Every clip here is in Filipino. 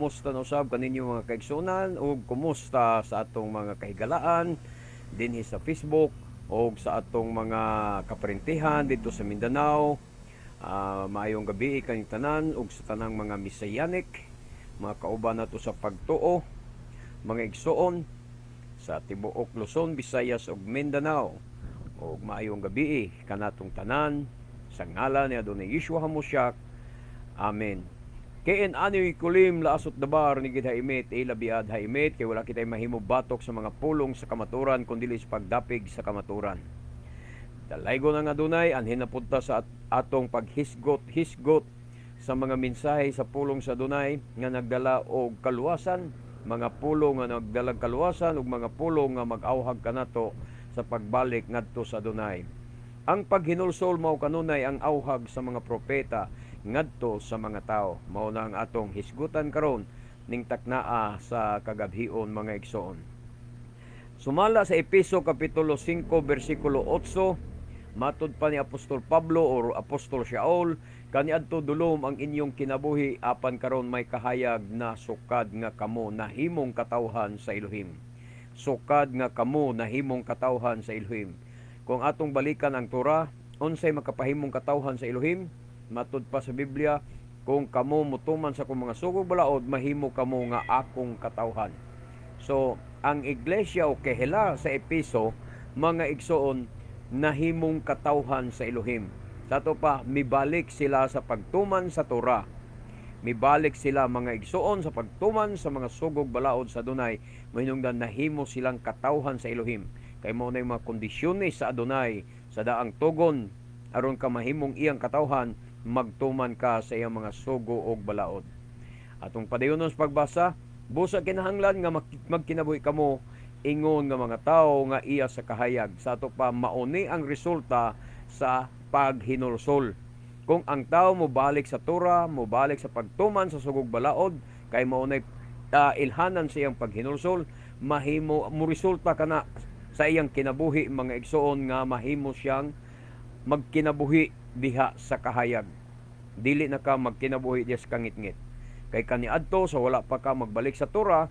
Kumusta na usab kaninyo mga kaigsunan o kumusta sa atong mga kahigalaan dinhi sa Facebook o sa atong mga kaparintihan dito sa Mindanao. Maayong gabi kayong tanan ug sa tanang mga Messianic, mga kauban nato sa pagtuo, mga igsoon sa tibuok Luzon, Visayas ug Mindanao. Ug maayong gabi kanatong tanan sa ngalan ni Adonai Yeshua HaMashiach. Amen. Kay ano'y kulim laasot dabar ni gid haimit ilabiad haimit kay wala kitay mahimo batok sa mga pulong sa kamaturan kundi sa pagdapig sa kamaturan. Dalaygo na nga dunay anhin na punta sa atong paghisgot sa mga mensahe sa pulong sa dunay nga nagdala og kaluwasan, mga pulong nga nagdalang kaluwasan ug mga pulong nga mag-awhag kanato sa pagbalik ngadto sa dunay. Ang paghinulsol mao kanunay ang awhag sa mga propeta ngadto sa mga tao. Mao na ang atong hisgutan karon ning taknaa sa kagabhion mga igsoon. Sumala sa Efeso kapitulo 5 bersikulo 8, matud pa ni Apostol Pablo o Apostol Shaul, kaniadto dulom ang inyong kinabuhi apan karon may kahayag na sukad nga kamo nahimong katawhan sa Elohim. Sukad nga kamo nahimong katawhan sa Elohim. Kung atong balikan ang Torah, unsay makapahimong katawhan sa Elohim? Matud pa sa Biblia, kung kamo mutuman sa akong mga sugog balaod, mahimo kamo nga akong katawhan. So, ang iglesia o kehela sa Epeso, mga igsoon, nahimong katawhan sa Elohim. Sa to pa, mibalik sila sa pagtuman sa Torah. Mibalik sila mga igsoon sa pagtuman sa mga sugog balaod sa Adonai, mahinungdan nahimo silang katawhan sa Elohim. Kay mo na yung mga kondisyones sa Adonai, sa daang tugon, aron ka mahimong iyang katawhan, magtuman ka sa iyang mga sugo o balaod. Atong padayonon sa pagbasa, busa kinahanglan nga magkinabuhi kamo ingon nga mga tao nga iya sa kahayag. Sa ato pa mauni ang resulta sa paghinulsol. Kung ang tao mo balik sa Torah, mo balik sa pagtuman sa sugog balaod, kay maunay ilhanan sa iyang paghinulsol, mahimo mo resulta kana sa iyang kinabuhi mga igsoon nga mahimo siyang magkinabuhi diha sa kahayag. Dili na ka magkinabuhi diha sa kangitngit. Kay kaniadto sa wala pa ka magbalik sa Torah,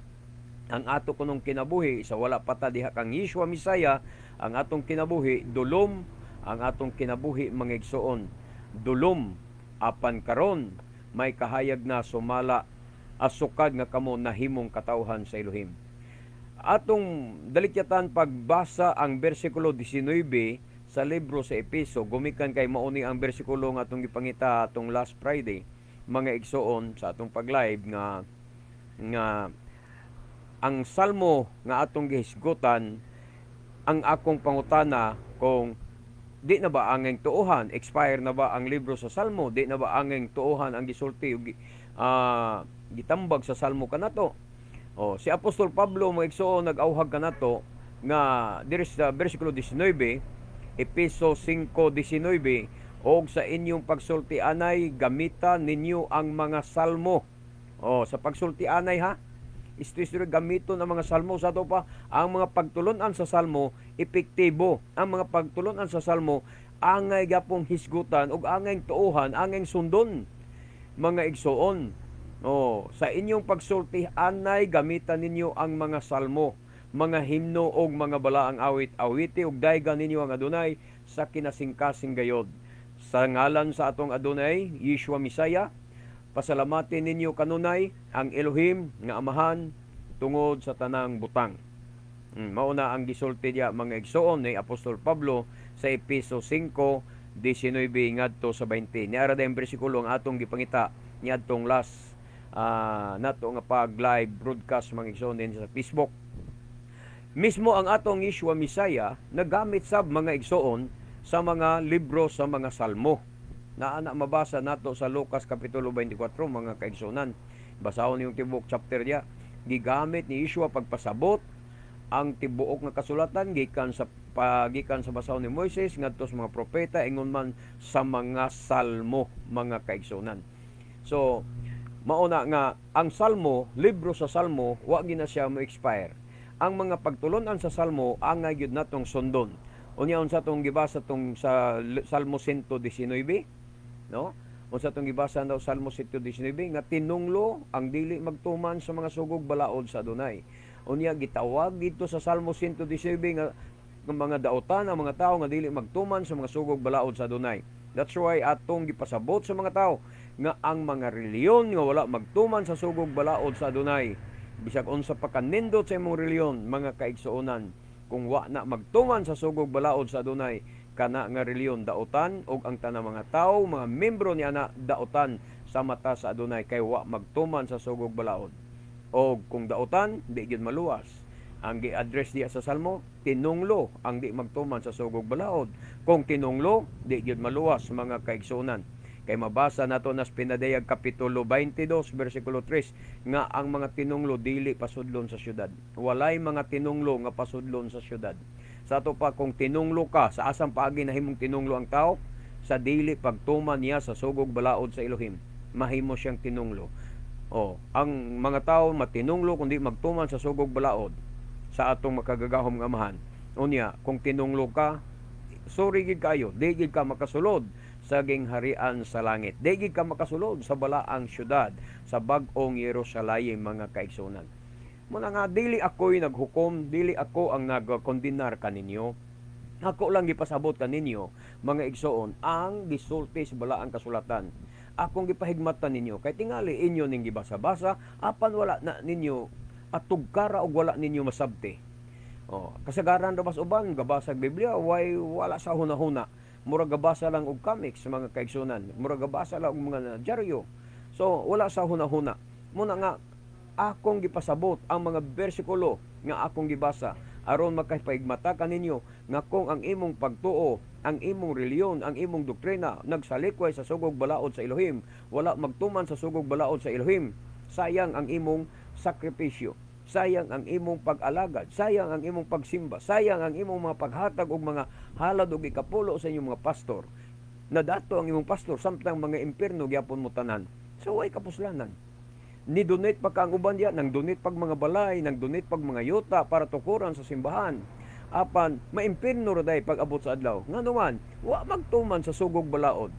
ang ato kunong kinabuhi sa wala pa ta diha kang Yeshua Misaya, ang atong kinabuhi dulom, ang atong kinabuhi mga igsoon dulom apan karon may kahayag na sumala asukad nga kamo nahimong katawhan sa Elohim. Atong dalikyatan pagbasa ang bersikulo 19 sa libro sa Epeso, gumikan kay mauni ang bersikulo nga atong gipangita atong last Friday, mga igsoon sa atong pag-live nga ang salmo nga atong gihisgutan, ang akong pangutana kung di na ba angeng tuohan, expire na ba ang libro sa salmo, di na ba angeng tuohan ang gisulti gitambag sa salmo kanato. Si Apostol Pablo mga igsoon nag-awhag kanato nga diri sa bersikulo 19, Efeso 5:19, og sa inyong pagsultianay gamitan ninyo ang mga salmo. Sa pagsultianay ha, istisyo gamiton ang mga salmo. Sa to pa, ang mga pagtulunan sa salmo epektibo. Ang mga pagtulunan sa salmo angay gapong hisgutan ug angay tuohan, angay sundon mga igsoon. Sa inyong pagsultianay gamitan ninyo ang mga salmo, mga himno og mga balaang awit-awiti ug daygan ninyo ang Adonai sa kinasingkasing gayod. Sa ngalan sa atong Adonai, Yeshua Misaya, pasalamatin ninyo kanunay ang Elohim nga Amahan tungod sa tanang butang. Mauna ang gisulti diya mga igsoon ni Apostol Pablo sa Efeso 5:19 ngadto sa 20. Niara dayong bersikulo ang atong gipangita niadtong last nato nga pag-live broadcast mga igsoon din sa Facebook. Mismo ang atong Yeshua Misaya nagamit sab mga igsoon sa mga libro sa mga salmo. Naana mabasa nato sa Lucas kapitulo 24 mga kaigsonan. Basahon yung tibuok chapter diya. Gigamit ni Yeshua pagpasabot ang tibuok nga kasulatan gikan sa basahon ni Moises ngadto sa mga propeta ingon man sa mga salmo mga kaigsonan. So mauna nga ang salmo, libro sa salmo, wa gina siya mo expire. Ang mga pagtulunan sa salmo angay gyud natong sundon. Unya unsa tong gibasa tong sa Salmo 119, no? Unsa tong gibasa daw Salmo 119 nga tinunglo ang dili magtuman sa mga sugog balaod sa Adunay. Unya gitawag dito sa Salmo 119 nga ng mga daotan ang mga tao nga dili magtuman sa mga sugog balaod sa Adunay. That's why atong gipasabot sa mga tao nga ang mga reliyon nga wala magtuman sa sugog balaod sa Adunay. Bisag unsa pa kanindot sa imong reliyon, mga kaigsuonan, kung wa na magtuman sa sugog balaod sa Adunay, kana nga reliyon daotan og ang tanang mga tao, mga membro ni ana daotan sa mata sa Adunay kay wa magtuman sa sugog balaod. O kung daotan, di gyud maluwas. Ang gi-address diya sa Salmo, tinunglo ang di magtuman sa sugog balaod. Kung tinunglo, di gyud maluwas mga kaigsuonan. Kay mabasa nato nas Pinadayag kapitulo 22 bersikulo 3 nga ang mga tinunglo dili pasudlon sa syudad. Walay mga tinunglo nga pasudlon sa syudad. Sa ato pa kung tinunglo ka, sa asang paagi nahimong tinunglo ang tao, sa dili pagtuman niya sa sugog balaod sa Elohim, mahimo siyang tinunglo. O, ang mga tao matinunglo kundi magtuman sa sugog balaod sa atong makagagahom nga amahan. Unya, kung tinunglo ka, sorry gid kayo, di gid ka makasulod sa gingharian sa langit. Di gid ka makasulod sa balaang syudad, sa bag-ong Jerusalem mga kaigsunan. Muna nga, dili ako'y naghukom, dili ako ang nagkondinar kaninyo. Ako lang gipasabot kaninyo, mga igsoon, ang gisulti sa balaang kasulatan. Akong gipahigmatan ninyo, kay tingali inyo ning gibasa-basa, apan wala na ninyo at tugkara o wala ninyo masabti. Kasagaran rabas uban, gabasag Biblia, wala sa hunahuna. Murag gabasa lang og comics mga kaigsunan, murag gabasa lang og mga dyaryo. So wala sa hunahuna. Muna nga akong gipasabot ang mga bersikulo nga akong gibasa aron makapaigmata kaninyo nga kung ang imong pagtuo, ang imong reliyon, ang imong doktrina nagsalikway sa sugog balaod sa Elohim, wala magtuman sa sugog balaod sa Elohim, sayang ang imong sakripisyo, sayang ang imong pag-alagad, sayang ang imong pagsimba, sayang ang imong mga paghatag og mga halad og ikapulo sa inyong mga pastor. Nadato ang imong pastor samtang mga impierno gyapon mo tanan. So way kapuslanan. Ni donate pa ka ang uban diya, nang donate pag mga balay, nang donate pag mga yuta para tukuran sa simbahan. Apan maimpierno ra day pag abot sa adlaw. Nganuman, wa magtuman sa sugog balaod.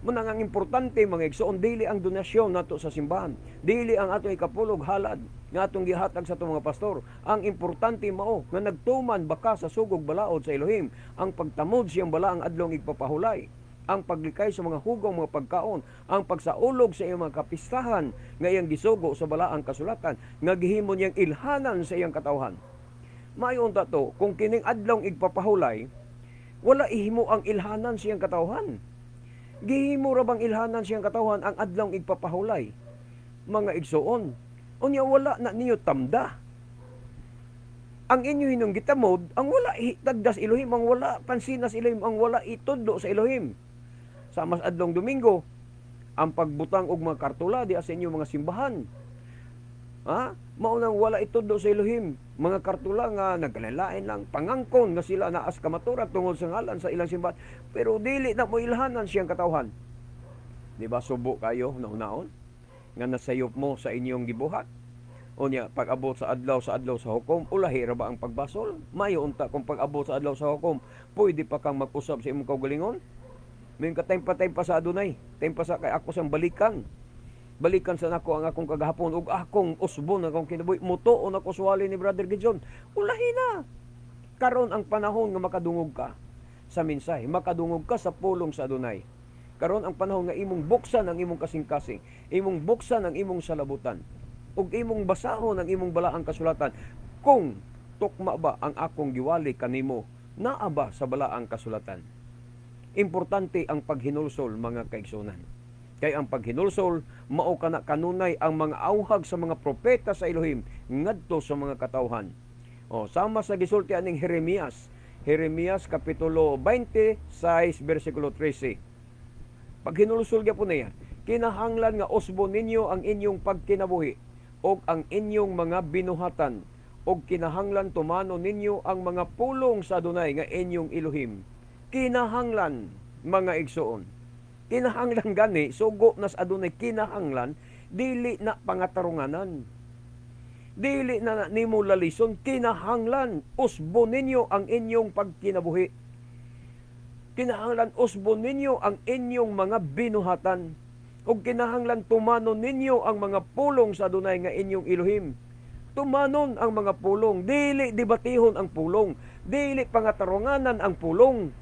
Muna ang importante mga igsoon, dili ang donasyon nato sa simbahan, dili ang atong ikapulog halad nga atong gihatag sa atong mga pastor. Ang importante mao nga nagtuman baka sa sugog balaod sa Elohim, ang pagtamod siyang balaang adlong igpapahulay, ang paglikay sa mga hugong mga pagkaon, ang pagsaulog sa iyang mga kapistahan nga iyang gisugo sa balaang kasulatan, nga gihimo niyang ilhanan sa iyang katawhan. Mayon ta to, kung kining adlong igpapahulay, wala ihimo ang ilhanan sa iyang katawhan. Gihimo ra bang ilhanan siyang katawhan ang adlong igpapahulay? Mga igsoon, unya wala na niyo tamda. Ang inyo hinong gitamod, ang wala itagdas Elohim, ang wala pansinas Elohim, ang wala itudlo sa Elohim. Sa mas adlong Domingo, ang pagbutang og mga kartula di sa inyo mga simbahan. Maunang wala itudlo sa Elohim, mga kartula nga nagkalilain lang, pangangkon nga sila naas kamatura tungod sa ngalan sa ilang simbahan, pero dili na mo ilhanan siyang katawhan. Di ba subo kayo naon-naon nga nasayop mo sa inyong gibuhat? Unya pag-abot sa adlaw sa hukom, ulahi ra ba ang pagbasol? Mayo unta kung pag-abot sa adlaw sa hukom, pwede pa kang mag-usab sa imong kaugalingon? May katay pa sa adunay, time pa sa kay ako sang balikan sa nako ang akong kagahapon ug akong usbon akong kinabuhi, mutuon ako suwali ni Brother Gideon. Ulahi na. Karon ang panahon nga makadungog ka sa mensahe, makadungog ka sa pulong sa adunay. Karon ang panahon nga imong buksan ang imong kasing-kasing, imong buksan ang imong salabutan, ug imong basahon ang imong balaang kasulatan. Kung tukma ba ang akong giwali kanimo, naa ba sa balaang kasulatan? Importante ang paghinulsol mga kaigsunan. Kay ang paghinulsol, mao kana kanunay ang mga awhag sa mga propeta sa Elohim ngadto sa mga katawhan. Sama sa gisulti aning Jeremias kapitulo 26 bersikulo 13. Pag hinulsol gyapon na yan, kinahanglan nga usbon ninyo ang inyong pagkinabuhi o ang inyong mga binuhatan o kinahanglan tumano ninyo ang mga pulong sa Adunay nga inyong Elohim. Kinahanglan mga igsoon. Kinahanglan gani, sugo nas adunay kinahanglan, dili na pangatarunganan. Dili na nimo lalison, kinahanglan usbon ninyo ang inyong pagkinabuhi. Kinahanglan usbon ninyo ang inyong mga binuhatan. ug kinahanglan tumanon ninyo ang mga pulong sa Adunay nga inyong Elohim. Tumanon ang mga pulong, dili debatihon ang pulong, dili pangatarunganan ang pulong.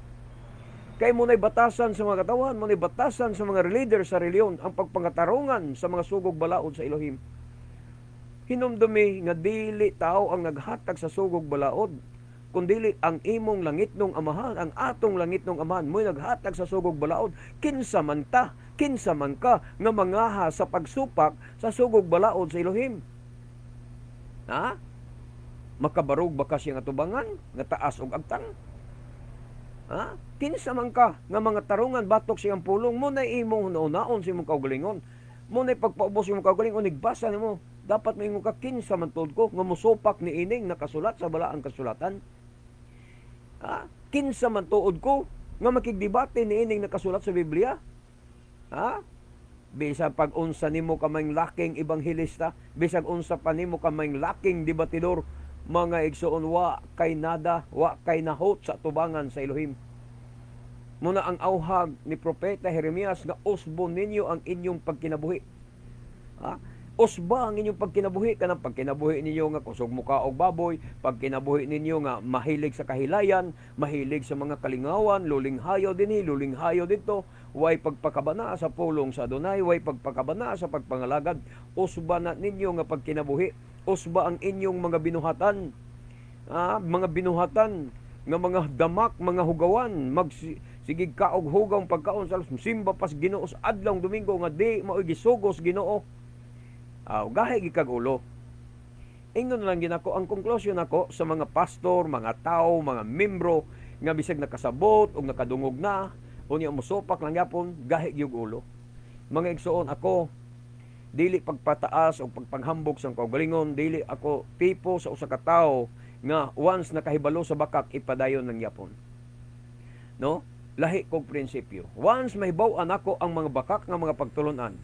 Kay mo na'y batasan sa mga katawan, mo na'y batasan sa mga leader sa reliyon, ang pagpangatarungan sa mga sugog balaod sa Elohim. Hinumdumi nga dili tao ang naghatag sa sugog balaod, kundili ang imong langitnong amahan, ang atong langitnong amahan, mo'y naghatag sa sugog balaod. Kinsa man ka nga mangaha sa pagsupak sa sugog balaod sa Elohim. Ha? Makabarog ba ka siyang atubangan nga taas og agtang? Ha? Kinsa man ka nga mga tarungan batok siyang pulong mo na imong hunaon sa imong kaugalingon. Mo na pagpaubos imong kaugalingon igbasa nimo. Dapat maingon ka kinsa man tuod ko nga mosupak ni ining nakasulat sa balaang kasulatan. Ha? Kinsa man tuod ko nga makigdebate ni ining nakasulat sa Biblia. Ha? Bisag pag-unsa nimo ka may laking ebanghelista, bisag unsa pa nimo ka may laking debatidor, mga igsoon, wa kay nada, wa kay nahot sa tubangan sa Elohim. Muna ang auhag ni Propeta Jeremias nga usbon ninyo ang inyong pagkinabuhi. Ha? Usba ang inyong pagkinabuhi, kanang pagkinabuhi ninyo nga kusog muka og baboy, pagkinabuhi ninyo nga mahilig sa kahilayan, mahilig sa mga kalingawan, lulinghayo dinhi, lulinghayo dito, way pagpakabana sa pulong sa Adonai, way pagpakabana sa pagpangalagad. Usba na ninyo nga pagkinabuhi, usba ang inyong mga binuhatan, mga binuhatan nga mga damak, mga hugawan, magsigig ka og hugaw pagkaon sa simba pas Ginoo sa adlong Domingo nga di mao gisugos Ginoo. Gahi gikag ulo. Ingnon lang ginako ang konklusyon nako sa mga pastor, mga tao, mga membro nga bisag nakasabot o nakadungog na, unya mosupak lang yapon, gahi gyud ulo. Mga igsoon, ako dili pagpataas o pagpanghambog sa kaugalingon, dili ako tipo sa usa ka tawo nga once nakahibalo sa bakak ipadayon ng yapon. No? Lahi kog prinsipyo. Once mahibaw-an ako ang mga bakak nga mga pagtulunan,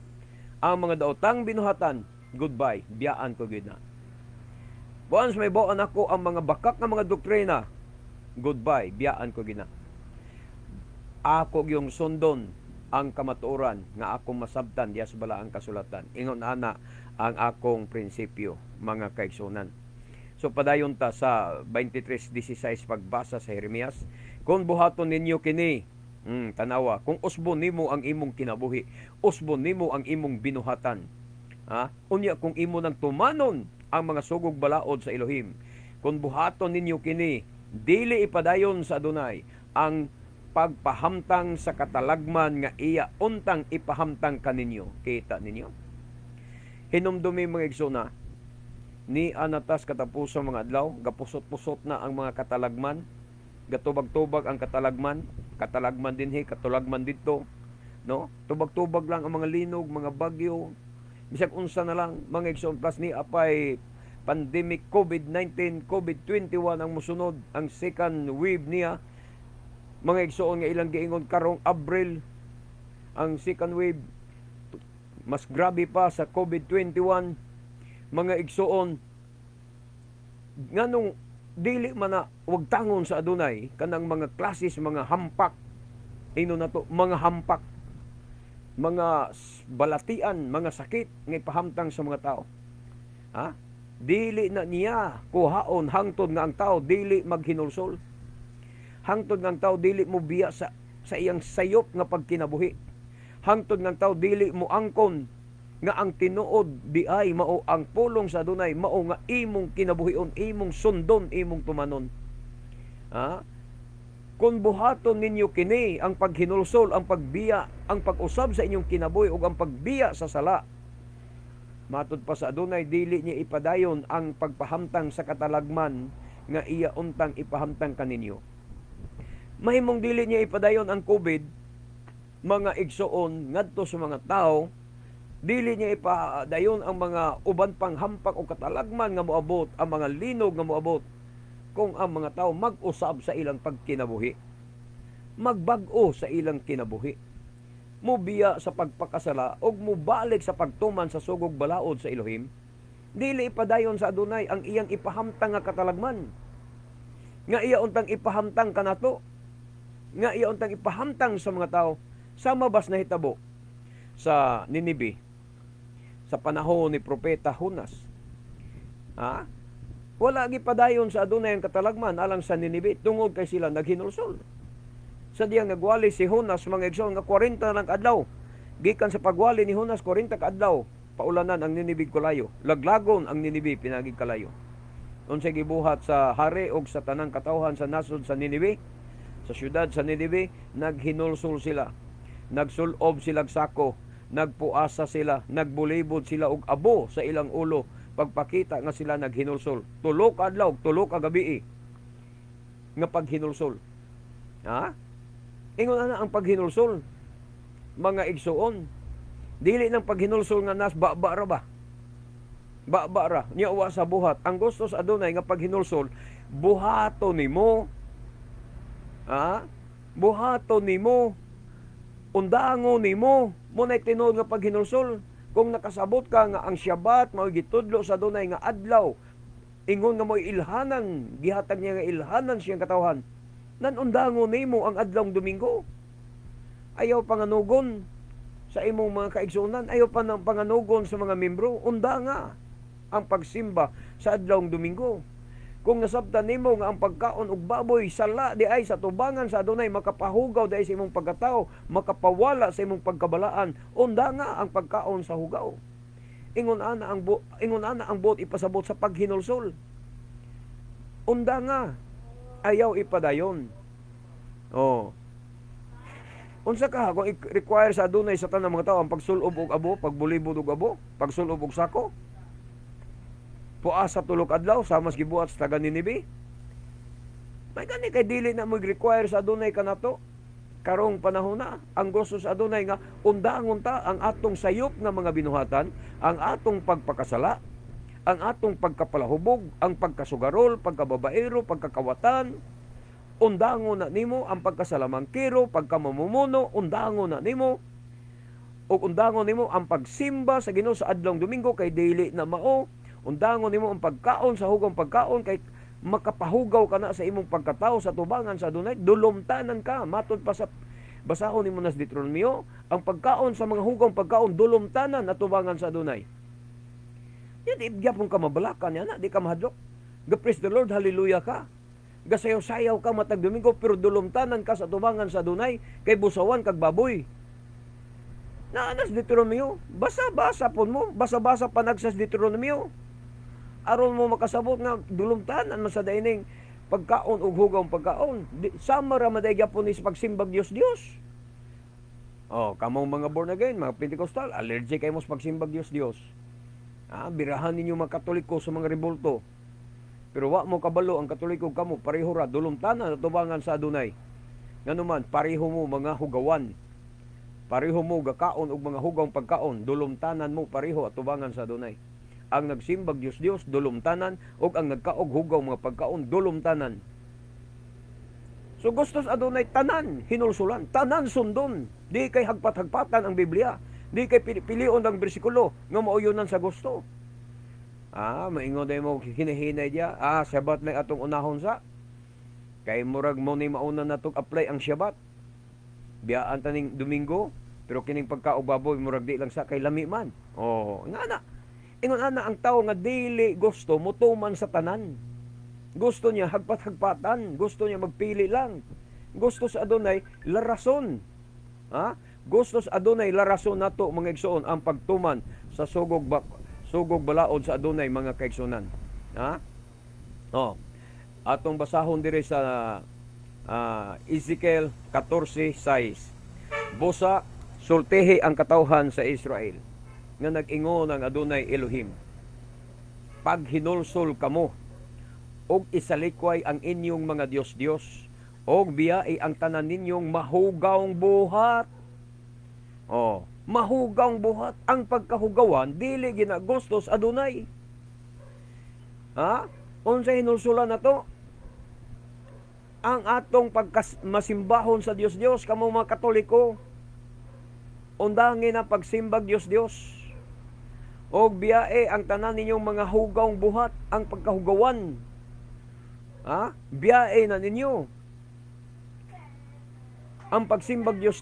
ang mga daotang binuhatan, goodbye, biyaan ko gyud na. Once may bawaan ako ang mga bakak nga mga doktrina, goodbye, biyaan ko gyud na. Ako yung sundon ang kamatuoran nga akong masabtan diya sa balaang kasulatan. Ingon ana ang akong prinsipyo, mga kaigsunan. So padayon ta sa 23:16 pagbasa sa Jeremias, kung buhaton ninyo kini, tanawa, kung usbon nimo ang imong kinabuhi, usbon nimo ang imong binuhatan. Unya kung imo nang tumanon ang mga sugog balaod sa Elohim, kung buhaton ninyo kini, dili ipadayon sa Adonai ang pagpahamtang sa katalagman nga iya untang ipahamtang kaninyo. Kita ninyo? Hinumdumi mga igsuna, ni anatas katapusang mga adlaw, gapusot-pusot na ang mga katalagman, gatubag-tubag ang katalagman dinhi, katulagman dito, no? Tubag-tubag lang ang mga linog, mga bagyo, bisag unsa na lang mga igsoon, plus ni apay pandemic COVID-19, COVID-21 ang musunod, ang second wave niya, mga igsoon nga ilang giingon karong Abril, ang second wave mas grabe pa sa COVID-21. Mga igsoon, nganong dili man na wag tangon sa Adunay kanang mga klases, mga hampak, ino na to, mga hampak, mga balatian, mga sakit nga ipahamtang sa mga tao. Dili na niya kuhaon hangtod nga ang tao dili maghinulsol. Hangtod nga ang tao dili mo biya sa iyang sayop nga pagkinabuhi. Hangtod nga ang tao dili mo angkon nga ang tinuod di ay mao ang pulong sa Adunay, mao nga imong kinabuhion, imong sundon, imong tumanon. Kung buhaton ninyo kini, ang paghinulsol, ang pagbiya, ang pag-usab sa inyong kinabuhi ug ang pagbiya sa sala, matud pa sa Adunay, dili niya ipadayon ang pagpahamtang sa katalagman nga iya untang ipahamtang kaninyo. Mahimong dili niya ipadayon ang COVID, mga igsoon ngadto sa mga tao, dili niya ipadayon ang mga uban pang hampak o katalagman nga moabot, ang mga linog nga moabot, kung ang mga tao mag-usab sa ilang pagkinabuhi, magbag-o sa ilang kinabuhi, mubiya sa pagpakasala o mubalik sa pagtuman sa sugog balaod sa Elohim, dili ipadayon sa Adunay ang iyang ipahamtang nga katalagman, nga iya untang ipahamtang kanato, nga iya untang ipahamtang sa mga tao, sa mabas na hitabo. sa Ninibe sa panahon ni Propeta Jonas. Ha? Wala gipadayon sa adunay ang katalagman alang sa Ninibe tungod kay sila naghinulsol. Sa diyang nagwali si Jonas mga igsoon nga 40 lang adlaw. Gikan sa pagwali ni Jonas 40 ka adlaw, paulanan ang Ninibe kalayo. Laglagon ang Ninibe pinagig kalayo. Unsay gibuhat sa hari og sa tanang katawhan sa nasod sa Ninibe, sa syudad sa Ninibe, naghinulsol sila. Nagsulob silang sako, nagpuasa sila, nagbulibod sila og abo sa ilang ulo pagpakita nga sila naghinulsol. Tulo ka adlaw, tulo ka gabi nga paghinulsol. Ha? Ingon ana ang paghinulsol, mga igsuon. Dili ng paghinulsol nga nas baba ra ba? Baba ra, nya wa sa buhat. Ang gusto sa adunay nga paghinulsol, buhaton nimo. Ha? Buhaton nimo. Undangon nimo. Munay tinuod nga paghinulsol. Kung nakasabot ka nga ang Shabbat mao gitudlo sa adunay nga adlaw, ingon nga mo ilhanan, gihatag niya nga ilhanan siyang katawhan. Nanundangon nimo ang adlawng Domingo. Ayaw panganugon sa imong mga kaigsunan, ayaw pa ng panganugon sa mga membro. Unda nga ang pagsimba sa adlawng Domingo. Kung nasabtan nimo nga ang pagkaon og baboy sala di ay sa tubangan sa adunay makapahugaw di ay sa imong pagkatao, makapawala sa imong pagkabalaan, unda nga ang pagkaon sa hugaw. Ingon ana ang buot ipasabot sa paghinulsol. Unda nga ayaw ipadayon. Oh. Unsa ka kung i-require sa adunay sa tanang mga tao ang pagsulob og abo, pagbulibod og abo, pagsulob og sako? Puasa tulok adlaw sa mas gibuhat sa taga Ninibe. May gani kay dili na mag-require sa adunay kanato. Karong panahon na ang gusto sa adunay nga undangon ta ang atong sayop nga mga binuhatan, ang atong pagpakasala, ang atong pagkapalahubog, ang pagkasugarol, pagkababaero, pagkakawatan. Undangon na nimo ang pagkasalamangkiro, pagkamamumuno, undangon na nimo. O undangon nimo ang pagsimba sa Ginoo sa adlawng Domingo kay dili na mao. Undangon nimo ang pagkaon sa hugong pagkaon kay makapahugaw ka na sa imong pagkatao sa tubangan sa adunay. Dulumtanan ka matod pa sa basahon nimo nas Deuteronomio, ang pagkaon sa mga hugong pagkaon dulumtanan na tubangan sa adunay. Yan gyapon ka mabalakan yan, di ka mahadlok. Praise the Lord, hallelujah ka. Gasayaw-sayaw ka matag Domingo pero dulumtanan ka sa tubangan sa adunay kay busawan kag baboy. Naanas Deuteronomio, basa-basa pon mo, basa-basa panagsas Deuteronomio. Aron mo makasabot nga dulumtanan man sa daining pagkaon ug hugong pagkaon. Sama ra maday gyapon is pagsimbag Dios. Oh, kamong mga born again, mga Pentecostal, allergic kay mo sa pagsimbag Dios. Birahan ninyo mga Katoliko sa mga rebulto. Pero wa mo kabalo ang Katoliko kamo pareho ra dulumtanan at tubangan sa adunay. Nganuman pareho mo mga hugawan. Pareho mo gakaon og mga hugong pagkaon, dulumtanan mo pareho at tubangan sa adunay. Ang nagsimbag Dios dulumtanan og ang nagkaog hugaw mga pagkaon dulumtanan. So gusto sa adunay tanan hinulsulan, tanan sundon, di kay hagpat-hagpatan ang Biblia, di kay pilion ang bersikulo nga mauyonan sa gusto. Maingon day mo hinahinay dia, Sabat lang atong unahon sa. Kay murag mo ni mauna natong apply ang Sabat. Biyaan taning Domingo, pero kining pagkaog baboy murag di lang sa kay lami man. Nga na. Ingon ana ang tao nga dili gusto mutuman sa tanan. Gusto niya hagpat-hagpatan, gusto niya magpili lang. Gusto sa adunay larason. Gusto sa adunay larason nato mga igsoon ang pagtuman sa sugog balaod sa adunay mga kaigsunan. Atong basahon diri sa Ezekiel 14:6. Busa sultihi ang katawhan sa Israel nga nag-ingon ang adunay Elohim. Pag hinulsol kamo og isalikway ang inyong mga Dios og biyai ang tanan ninyong mahugawng buhat. Mahugawng buhat. Ang pagkahugawan dili ginagustos adunay. Unsay hinulsulan nato? Ang atong pagmasimbahon sa Dios kamo mga Katoliko. Undangin ang pagsimbag Dios. Og biyae ang tanan ninyong mga hugawng buhat, ang pagkahugawan. Biyae na ninyo ang pagsimbag Dios.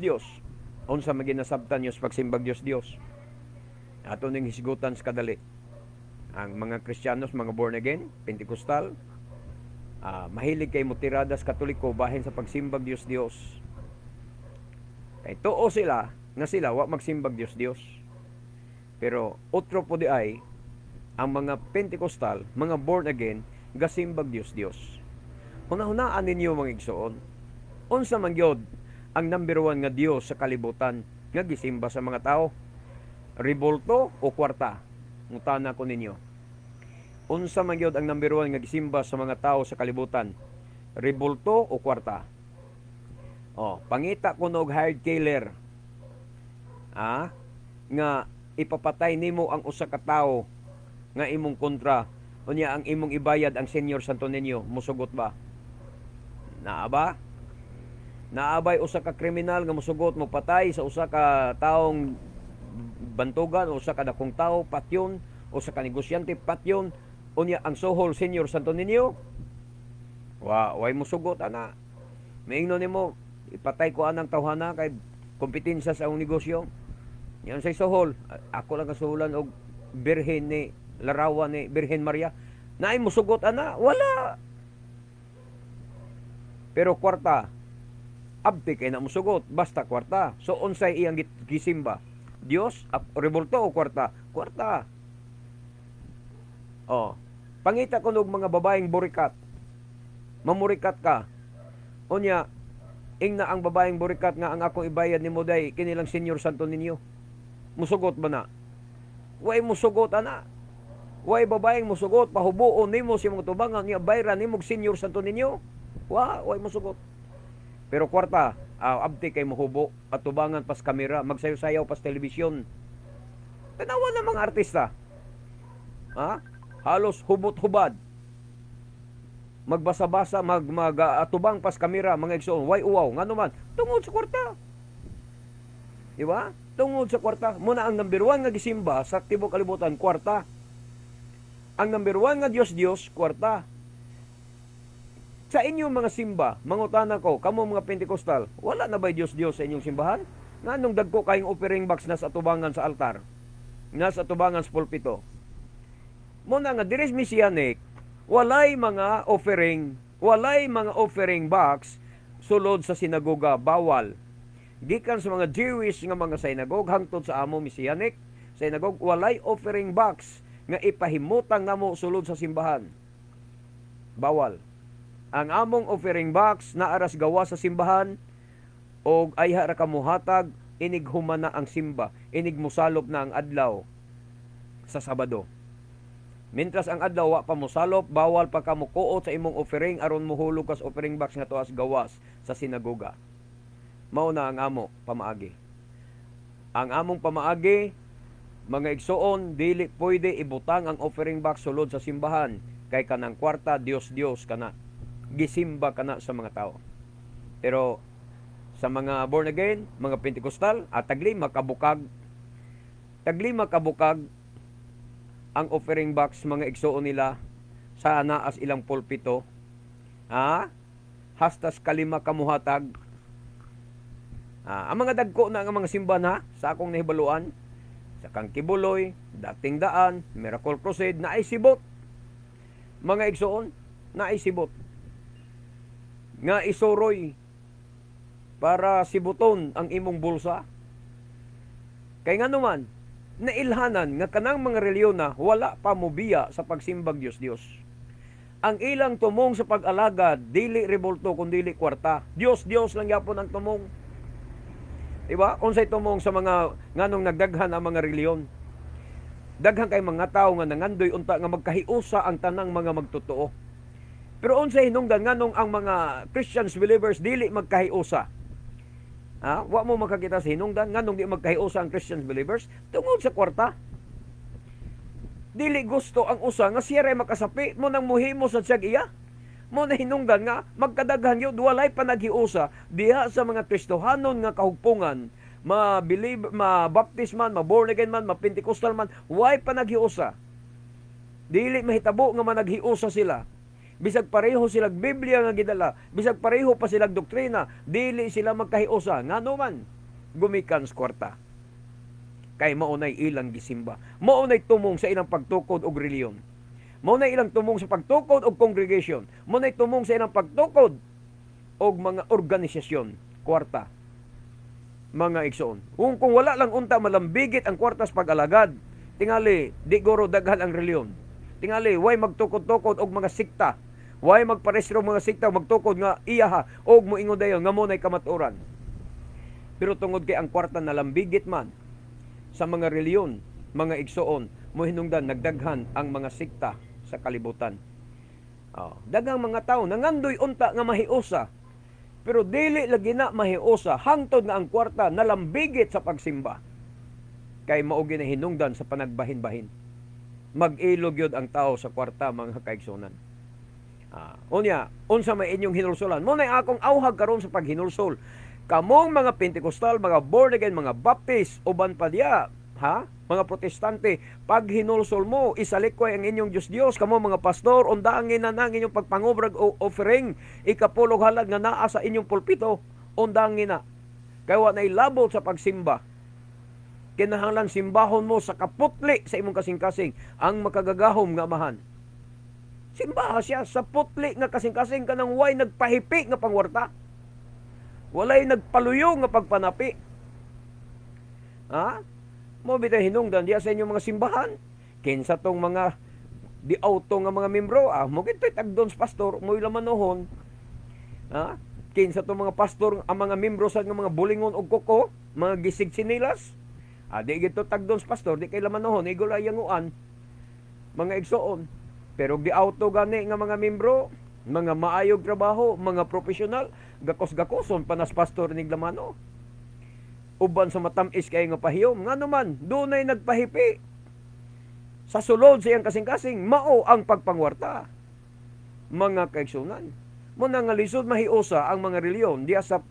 unsa maginasabtan niyo sa pagsimbag Dios. Ato ning hisgutan sa kadali. Ang mga Kristiyanos, mga born again, Pentecostal, mahilig kay motiradas Katoliko bahin sa pagsimbag Dios. Kay tuo sila nga sila wa magsimbag Dios. Pero otro po di ay ang mga Pentecostal, mga born again, gasimbag Dios. Hunahunaan ninyo mga igsoon. Unsa man gyud ang number one nga Dios sa kalibutan nga gisimba sa mga tao? Rebolto o kwarta? Ngutana ko ninyo. Unsa man gyud ang number one nga gisimba sa mga tao sa kalibutan? Rebolto o kwarta? Pangita ko og hired killer. Nga ipapatay nimo ang usa ka tawo nga imong kontra. Unya ang imong ibayad ang Senior Santo Niño, musugot ba? Naa ba? Naabay usa ka kriminal nga musugot mo patay sa usa ka taong bantugan o usa ka dakong tawo patyon o sa ka negosyante patyon, unya ang sohol Senior Santo Niño? Way musugot ana. Maingnon nimo ipatay ko anang tawhana kay kompetensya sa akong negosyo. Yan say sohol. Ako lang kasuhulan og Birhen ni larawan ni Birhen Maria. Naay musugot ana? Wala. Pero kwarta, abti kay na musugot, basta kwarta. So unsay iyang gisimba? Dios, rebolto o kwarta? Kwarta. Pangita ko og mga babaeng burikat. Mamurikat ka. Unya, ingna ang babaeng burikat nga ang akong ibayad ni Moday kinilang Senior Santo Niño. Musugot ba na? Way musugot ana. Way babaeng musugot pahubuon nimo si mga tubangan niya bayran nimo Senior Santo Niño. Way musugot. Pero kwarta, abti kay mahubo at tubangan pas kamera, magsayo-sayaw pas telebisyon. Tanawa na mga artista. Halos hubot-hubad. Magbasa-basa, atubang pas kamera, mga igsoon. Way uwaw, nga naman, tungod sa kwarta. Diba? Tungod sa kwarta. Muna ang number one nga gisimba sa tibok kalibutan, kwarta. Ang number one nga Diyos, kwarta. Sa inyong mga simba, mangutana ko, kamo mga Pentecostal, wala na ba Diyos sa inyong simbahan? Nga nung dagko kayong offering box na sa atubangan sa altar, nga sa atubangan sa pulpito. Muna nga, diris Messianic, walay mga offering box sulod sa sinagoga, bawal. Gikan sa mga Jewish nga mga sinagog, hangtod sa amo Messianic, sinagog, walay offering box nga ipahimutang namo sulod sa simbahan. Bawal. Ang among offering box na aras gawa sa simbahan o ayha ra kamuhatag inig humana ang simba, inig musalop na ang adlaw sa Sabado. Mintras ang adlaw wa pa mosalop, bawal pa ka mukuot sa imong offering aron mohulog kas offering box nga tuas gawas sa sinagoga. Mao na ang amo pamaagi. Ang among pamaagi, mga igsoon, dili pwede ibutang ang offering box sulod sa simbahan kay kanang kwarta Dios kana. Gisimba kana sa mga tao. Pero sa mga born again, mga Pentecostal, tagli makabukag ang offering box mga igsoon nila sa anaas ilang pulpito. Hastas kalima kamuhatag. Ang mga dagko na ang mga simbahan sa akong nahibaluan, sa Kangkibuloy, Dating Daan, Miracle Crusade, naisibot. Mga igsoon, naisibot. Nga isoroy para sibuton ang imong bulsa. Kay nga naman, nailhanan nga kanang mga reliyon na wala pa mobiya sa pagsimbag Diyos. Ang ilang tumong sa pag-alagad, dili rebolto kundi dili kwarta. Diyos lang yapon ang tumong. Diba? Unsay tumong sa mga nganong nagdaghan ang mga reliyon. Daghan kay mga tao nga nangandoy unta nga magkahiusa ang tanang mga magtotoo. Pero unsay hinungdan nganong ang mga Christians believers dili magkahiusa. Wa mo makakita sa hinungdan nganong di magkahiusa ang Christians believers tungod sa kwarta. Dili gusto ang usa nga siya ray makasapi mo nang muhimo sa siyag iya. Mo na hinungdan nga magkadaghan gyud walay panaghiusa diha sa mga Kristohanon nga kahugpungan, mabaptisman, maborn again man, mapentecostal man, way panaghiusa. Dili mahitabo nga managhiusa sila. Bisag pareho silang Biblia nga gidala, bisag pareho pa silang doktrina, dili sila magkahiusa. Ngano man? gumikan sa kwarta. Kay maunay ilang gisimba. Maunay tumong sa ilang pagtukod og reliyon. Maunay ilang tumong sa pagtukod og congregation. Maunay tumong sa ilang pagtukod og mga organisasyon, kwarta. Mga igsoon. Kung wala lang unta malambigit ang kwartas pag-alagad, tingali di goro daghan ang reliyon. Tingali way magtukod-tukod og mga sikta. Way magparehistro mga sikta magtukod nga iyaha og moingon dayon nga mo nay kamaturan. Pero tungod kay ang kwarta nalambigit man sa mga reliyon, mga igsoon, mo hinungdan nagdaghan ang mga sikta sa kalibutan. Daghang mga tawo nangandoy unta nga mahiusa. Pero dili lagi na mahiusa hangtod nga ang kwarta nalambigit sa pagsimba. Kay mao gina hinungdan sa panagbahin-bahin. Mag-ilog yun ang tao sa kwarta, mga kaigsunan. Unya, unsa may inyong hinulsulan? Muna akong awhag karon sa paghinulsol. Kamong mga Pentecostal, mga born again, mga Baptist, uban pa diya, mga Protestante, pag hinulsol mo, isalikway ang inyong Diyos. Kamo mga pastor, undangin na nang inyong pagpangubrag o offering, ikapulog halag na naa sa inyong pulpito, undangin na. Kaya na ilabot sa pagsimba. Kinahanglan simbahon mo sa kaputli sa imong kasing-kasing ang makagagahom nga amahan. Simbaha siya sa putli nga kasing-kasing ka nang way nagpahipi nga pangwarta. Walay nagpaluyo nga pagpanapi. Mo bitay hinungdan diya sa inyong mga simbahan. Kinsa tong mga di auto nga mga membro, mo gitoy tagdon sa pastor, mo ilamanuhon. Kinsa tong mga pastor, ang mga membro sa mga bulingon og koko, mga gisig sinilas. Di gito tagdon sa pastor, di kay lamanuhon, igulayanguan, mga igsoon. Pero di auto gani nga mga membro, mga maayog trabaho, mga profesional, gakos-gakoson panas pastor ning lamano. Uban sa matamis kay nga pahiyom, nga naman dunay nagpahipi. Sa sulod sa iyang kasing-kasing, mao ang pagpangwarta. Mga kaigsunan, muna nga lisod mahiusa ang mga reliyon diya sa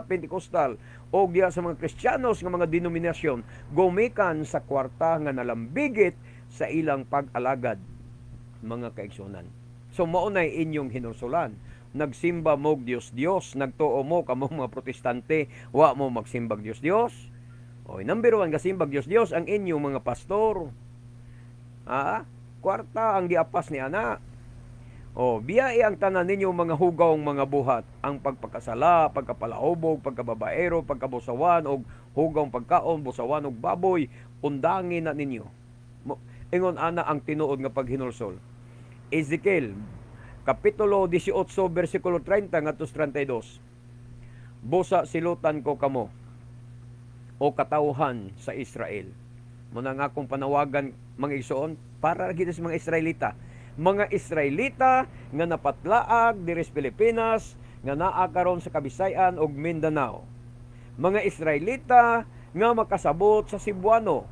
Pentecostal o diya sa mga Kristiyanos nga mga denominasyon, gumikan sa kwarta nga nalambigit sa ilang pag-alagad, mga kaigsunan. So maunay inyong hinulsulan. Nagsimba mo Dios-Dios, nagtuo mo kamo mga Protestante, wa mo magsimbag Dios-Dios. Number 1 kasimbag Dios-Dios ang inyong mga pastor. Kwarta ang giapas ni ana. Biyai ang tanan ninyo mga hugawng mga buhat, ang pagpakasala, pagkapalahubog, pagkababaero, pagkabusawan og hugawng pagkaon, busawan og baboy, undangin na ninyo. Ingon ana ang tinuod nga paghinulsol. Ezekiel Kapitulo 18, versikulo 30 ngadto 32. Busa silutan ko kamo, o katawhan sa Israel. Muna nga akong panawagan, mga igsoon, para gid sa mga Israelita. Mga Israelita nga napatlaag diri sa Pilipinas, nga naa karon sa Kabisayan ug Mindanao. Mga Israelita nga makasabot sa Cebuano,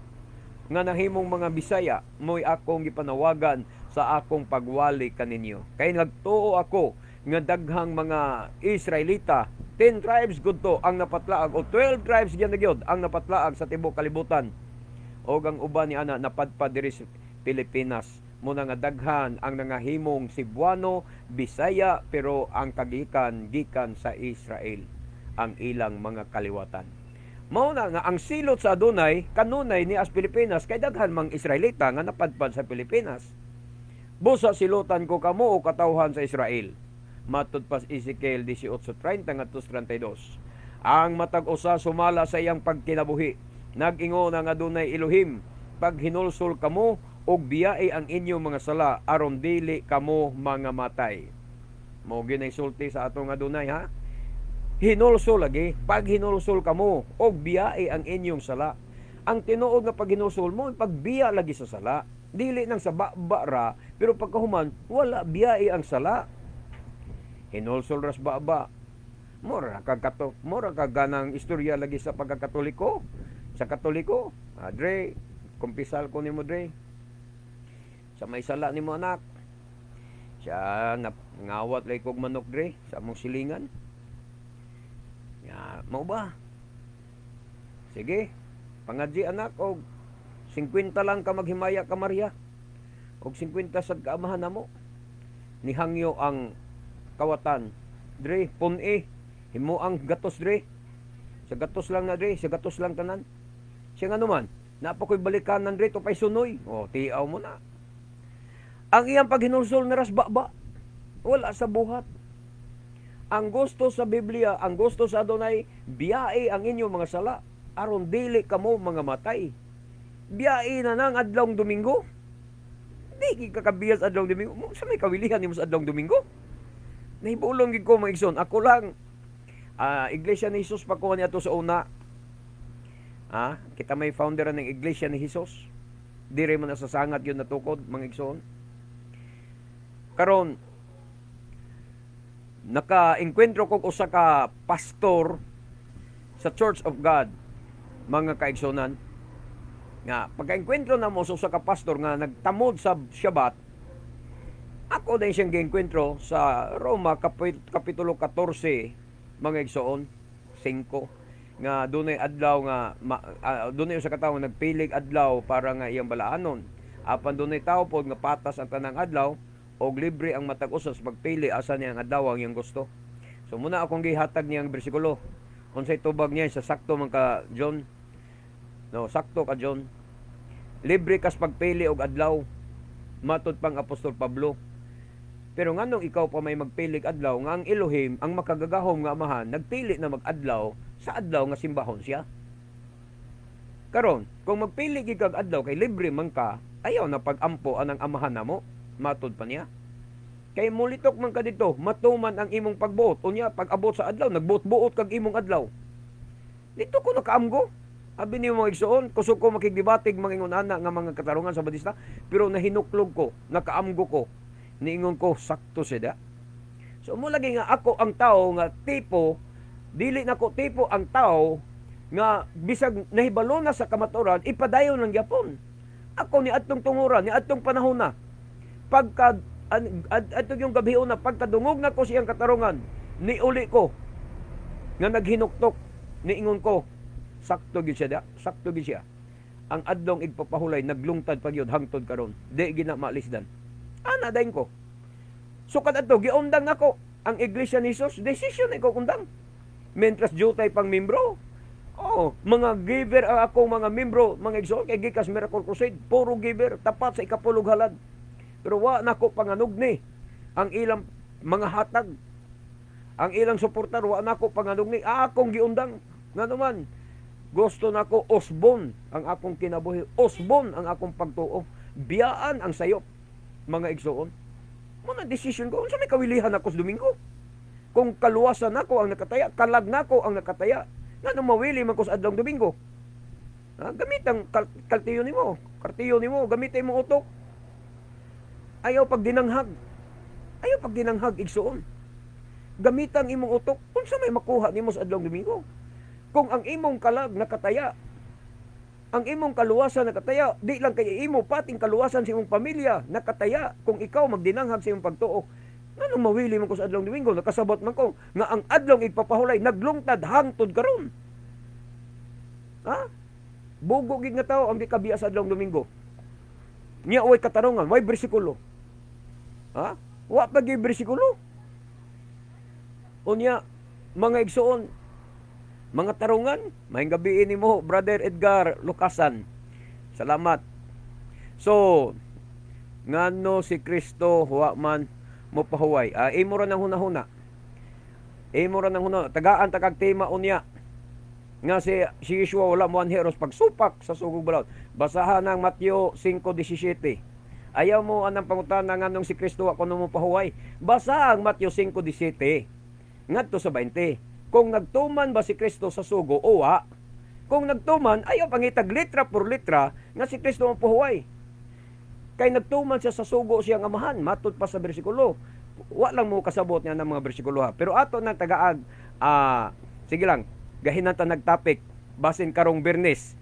nga nahimong mga Bisaya, mo'y akong gipanawagan sa akong pagwali kaninyo. Kay nagtuo ako nga daghang mga Israelita, 10 tribes gud to ang napatlaag o 12 tribes gyud ang napatlaag sa tibuok kalibutan. O ang uban ni ana napadpad diri sa Pilipinas. Muna nga daghan ang nangahimong Cebuano, Bisaya, pero ang kagikan gikan sa Israel ang ilang mga kaliwatan. Mao na nga ang silot sa adunay kanunay ni as Pilipinas kay daghan mang Israelita nga napadpad sa Pilipinas. Busa silutan ko kamo o katawhan sa Israel. Matud pas Ezekiel 18:30 ngadto 32. Ang matag usa sumala sa iyang pagkinabuhi. Nag-ingon nga adunay Elohim, pag hinulsol kamo og biyai ang inyong mga sala aron dili kamo mga matay. Mao ginay sulti sa atong adunay Hinulsol lagi, pag hinulsol kamo og biyai ang inyong sala. Ang tinuod nga pag hinulsol mo, pagbiya lagi sa sala. Dili nang sa ba-ra, pero pagkahuman, wala biyai ang sala. Hinulsol ras ba-ba. Mura kaganang istorya lagi sa pagkakatoliko. Sa katoliko, Dre, kumpisal ko nimo Dre. Sa may sala nimo anak. Siya ngawat lay kog manok Dre sa among silingan. Mau ba? Sige, pangadji anak og 50 lang ka maghimaya ka Maria. Og 50 sad kaamahan namo. Nihangyo ang kawatan. Dre, pun-i, himo ang gatos Dre. Sa gatos lang na dre, sa gatos lang tanan. Siya nga naman, napa ko'y balikan nan dre, to pa'y sunoy. O, tiaw mo na. Ang iyang paghinulsol na rasbaba, wala sa buhat. Ang gusto sa Biblia, ang gusto sa Adonai, biyae ang inyong mga sala, aron dili kamo mga matay. Biyae na nang adlawng Domingo. Di kakabiyas adlawng Domingo. Sa may kawilihan ni mo sa adlawng Domingo. Nahibulong gid ko mga igsoon. Ako lang, Iglesia ni Jesus pa ko niya to sa una. Kita may founder ng Iglesia ni Jesus. Dire mo na sasangat yun natukod, mga igsoon. Karon, naka-enkwentro ko usa ka pastor sa Church of God, mga kaigsonan. Nga, pagka-enkwentro na mo sa usa ka pastor nga nagtamod sa Shabbat, ako din siyang gienkwentro sa Roma Kapitulo 14, mga igsoon, 5, nga dunay adlaw nga dunay usa ka tawo nga nagpilig adlaw para nga iyang balaanon. Apan dunay tawo pod nga patas ang tanang adlaw og libre ang matag usa sa pagpili asa niya ang adlaw ang iyang gusto. So muna akong gihatag niyang bersikulo. Unsay tubag niya sa sakto man ka John. No, sakto ka John. Libre kas pagpili og adlaw. Matud pang Apostol Pablo. Pero nganong ikaw pa may magpilig adlaw nga ang Elohim, ang makagagahom nga amahan, nagpili na mag-adlaw sa adlaw nga simbahon siya. Karon, kung magpili gid kag adlaw kay libre man ka, ayaw na pag-ampo anang amahan namo, matud pa niya. Kay mulitok man ka dito, matuman ang imong pagbuot. Unya pag-abot sa adlaw, nagbuot-buot kag imong adlaw. Dito ko nakaamgo. Abi niyo mga igsoon, kusog ko makigdebatig mangingon ana nga mga katarungan sa Badista, pero nahinuklog ko, nakaamgo ko. Niingon ko sakto sida. So mo lagi nga ako ang tao nga tipo, dili na ko tipo ang tao nga bisag nahibalo na sa kamaturan ipadayon ng gyapon. Ako ni adtong tunguran, ni adtong panahon na pagka adto yung gabion na pagkadungog na ko siyang katarungan, niuli ko nga naghinuktok, niingon ko sakto gid siya, sakto gid siya. Ang adlong igpapahulay naglungtad pagyud hangtod karon, di gina maalisdan. Dain ko. So kadto giundang nako ang Iglesia ni Jesus, decision ko undang. Mentras jutay pang membro. Mga giver ang akong mga membro, mga igsoon kay gikas Miracle Crusade, puro giver tapat sa ikapulog halad. Pero wa nako panganugni ang ilang mga hatag. Ang ilang suportar wa nako panganugni akong giundang. Nganuman gusto nako osbon ang akong kinabuhi, osbon ang akong pagtuo, biyaan ang sayop. Mga igsoon, muna decision ko, unsa may kawilihan ako sa Domingo? Kung kaluwasan nako ang nakataya, kalag nako ang nakataya, nga nang mawili man ko sa adlong Domingo. Gamit ang kartiyo nimo, gamitin mo utok. Ayaw pag dinanghag, igsoon. Gamitan imong utok, unsa may makuha nimo sa adlong Domingo? Kung ang imong kalag nakataya, ang imong kaluwasan nakataya, di lang kay imo pating kaluwasan sa imong pamilya nakataya kung ikaw magdinanghag sa imong pagtuo. Ngano mawili man ko sa adlong Domingo, nakasabot man ko nga ang adlong igpapahulay naglungtad hangtod karon. Bugo gid nga tawo ang di kabiya sa adlong Domingo. Nya way katarungan, way bersikulo. Wa pa gyud bersikulo. Unya mga igsoon, mga tarungan, maayong gabi nimo, Brother Edgar Lucasan. Salamat. So, ngano si Kristo wa man mo pahuway. Imo ra nang hunahuna. Tagaan takag tema unya. Nga si Yeshua wala mo anheros pagsupak sa sugog balawd. Basahan ng Mateo 5:17. Ayaw mo anang pangutana nganong si Kristo wa kuno mo pahuway. Basa ang Mateo 5:17. Ngadto sa 20. Kung nagtuman ba si Kristo sa sugo o wa? Kung nagtuman, ayaw pangitag litra por litra nga si Kristo ang pahuway. Kay nagtuman siya sa sugo siyang amahan, matud pa sa bersikulo. Wa lang mo kasabot niya ng mga bersikulo ha. Pero ato na tagaag, sige lang, gahinatan nagtapik, basin karong Bernes.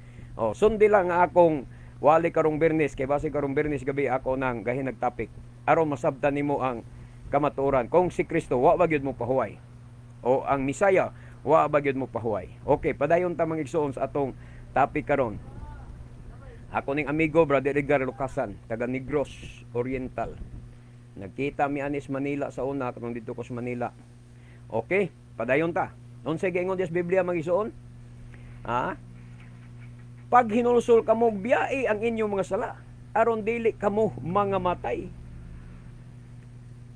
Sundi lang nga akong wali karong Bernes, kay basin karong Bernes gabi ako nang gahin nagtapik. Aron masabtan nimo ang kamaturan. Kung si Kristo, wa ba gyud mo pahuway? O ang Misaya, wa ba gyud mo pahuway? Okay, padayon ta mga igsoon sa atong topic karon. Ako ning amigo Brother Edgar Lucasan, taga Negros Oriental. Nagkita mi anis Manila sa una katong dito ko sa Manila. Okay, padayon ta. Unsay giingon sa Biblia mga igsoon? Ha? Pag hinulsol kamo biyai ang inyong mga sala, aron dili kamo mga matay.